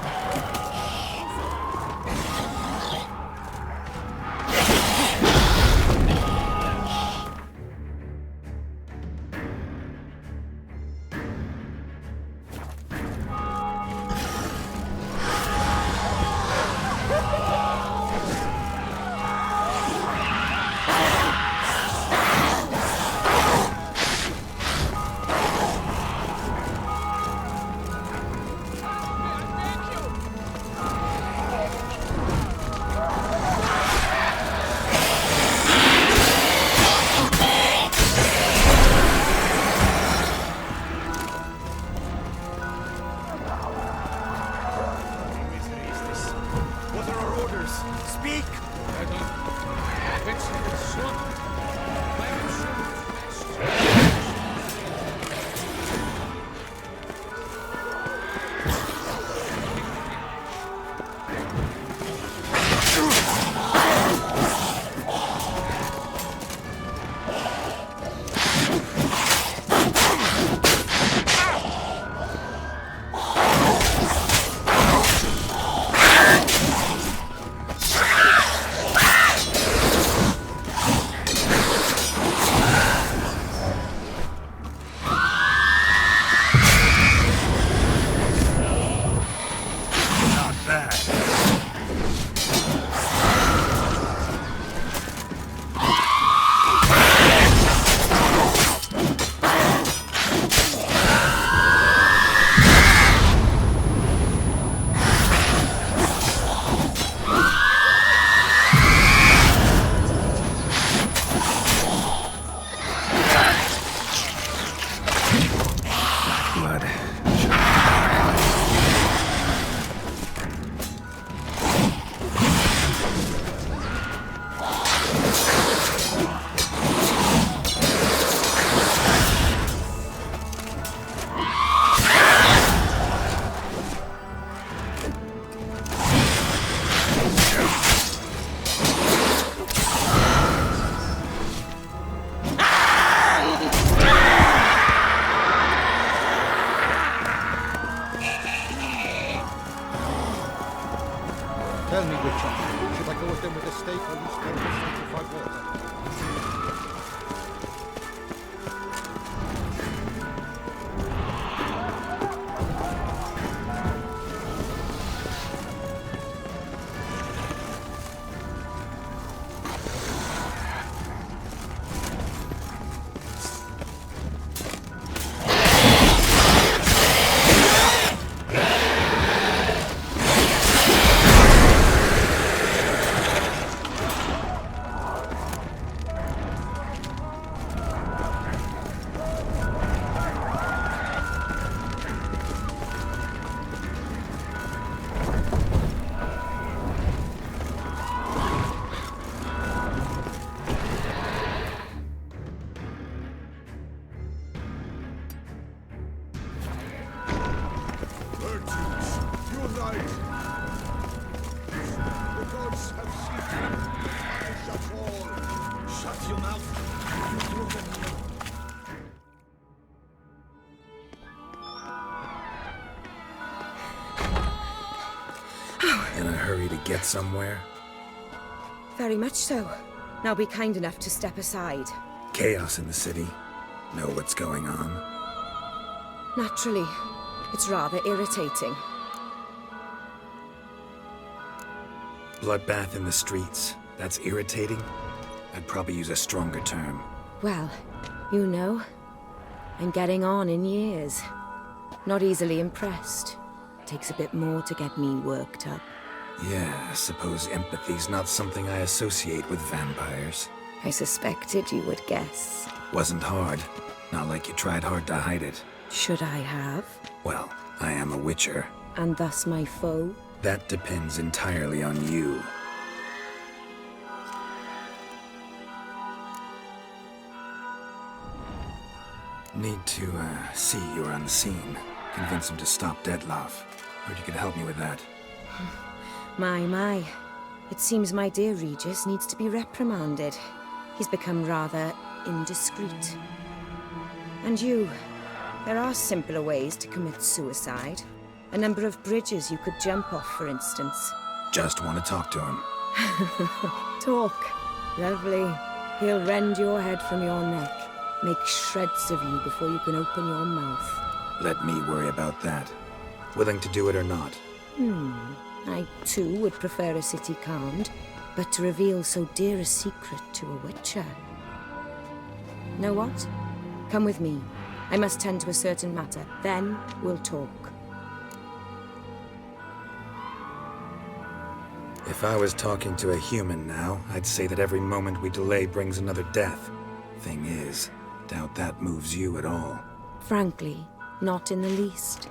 your mouth. In a hurry to get somewhere? Very much so. Now be kind enough to step aside. Chaos in the city. Know what's going on? Naturally. It's rather irritating. Bloodbath in the streets. That's irritating? I'd probably use a stronger term. Well, you know, I'm getting on in years. Not easily impressed. Takes a bit more to get me worked up. Yeah, I suppose empathy's not something I associate with vampires. I suspected you would guess. Wasn't hard. Not like you tried hard to hide it. Should I have? Well, I am a witcher. And thus my foe? That depends entirely on you. Need to, see you're on the scene. Convince him to stop Dettlaff. Heard you could help me with that. My. It seems my dear Regis needs to be reprimanded. He's become rather indiscreet. And you, there are simpler ways to commit suicide. A number of bridges you could jump off, for instance. Just want to talk to him. Talk. Lovely. He'll rend your head from your neck. Make shreds of you before you can open your mouth. Let me worry about that. Willing to do it or not? I too would prefer a city calmed, but to reveal so dear a secret to a witcher. Know what? Come with me. I must tend to a certain matter. Then we'll talk. If I was talking to a human now, I'd say that every moment we delay brings another death. Thing is, doubt that moves you at all. Frankly, not in the least.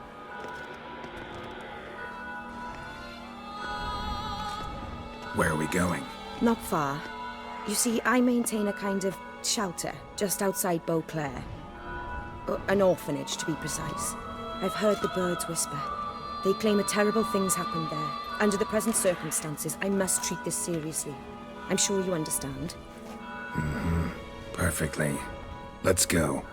Where are we going? Not far. You see, I maintain a kind of shelter just outside Beauclair. An orphanage, to be precise. I've heard the birds whisper. They claim a terrible thing's happened there. Under the present circumstances, I must treat this seriously. I'm sure you understand. Perfectly. Let's go.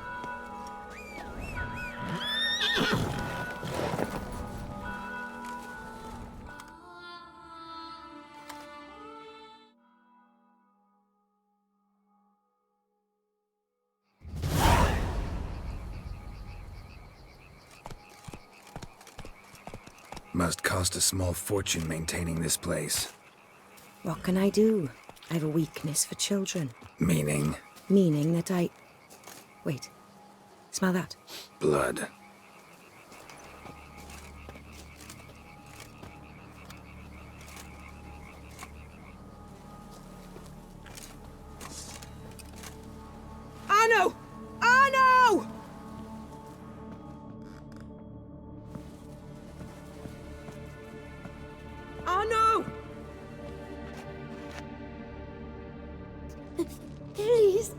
Must cost a small fortune maintaining this place. What can I do? I have a weakness for children. Meaning? Meaning that I... Wait. Smell that? Blood. Arno! Arno! Arno! Please.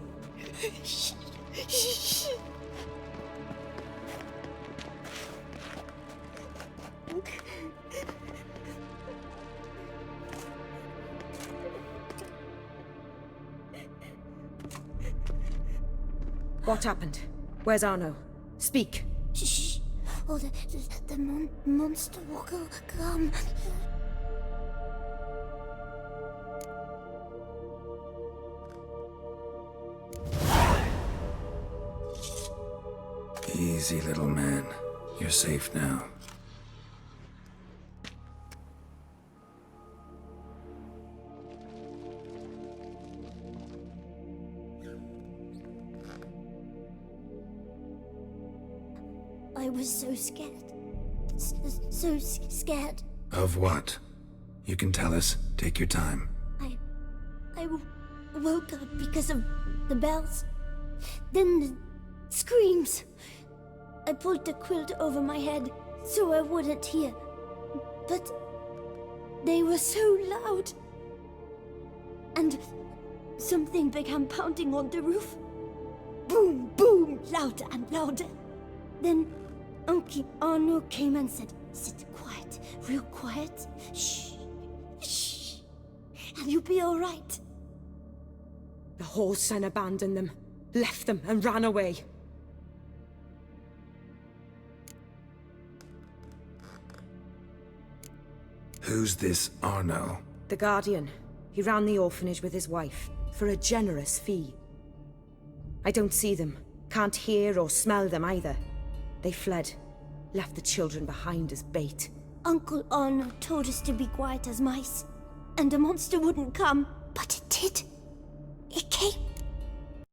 What happened? Where's Arno? Speak. Shh. Oh, the monster will come. Easy, little man. You're safe now. I was so scared. So scared. Of what? You can tell us. Take your time. I woke up because of the bells. Then the screams. I pulled the quilt over my head so I wouldn't hear. But they were so loud. And something began pounding on the roof. Boom, boom, louder and louder. Then Uncle Arno came and said, "Sit quiet, real quiet. Shh, shh, and you'll be all right." The whoreson abandoned them, left them and ran away. Who's this Arno? The Guardian. He ran the orphanage with his wife, for a generous fee. I don't see them, can't hear or smell them either. They fled, left the children behind as bait. Uncle Arno told us to be quiet as mice, and the monster wouldn't come, but it did. It came.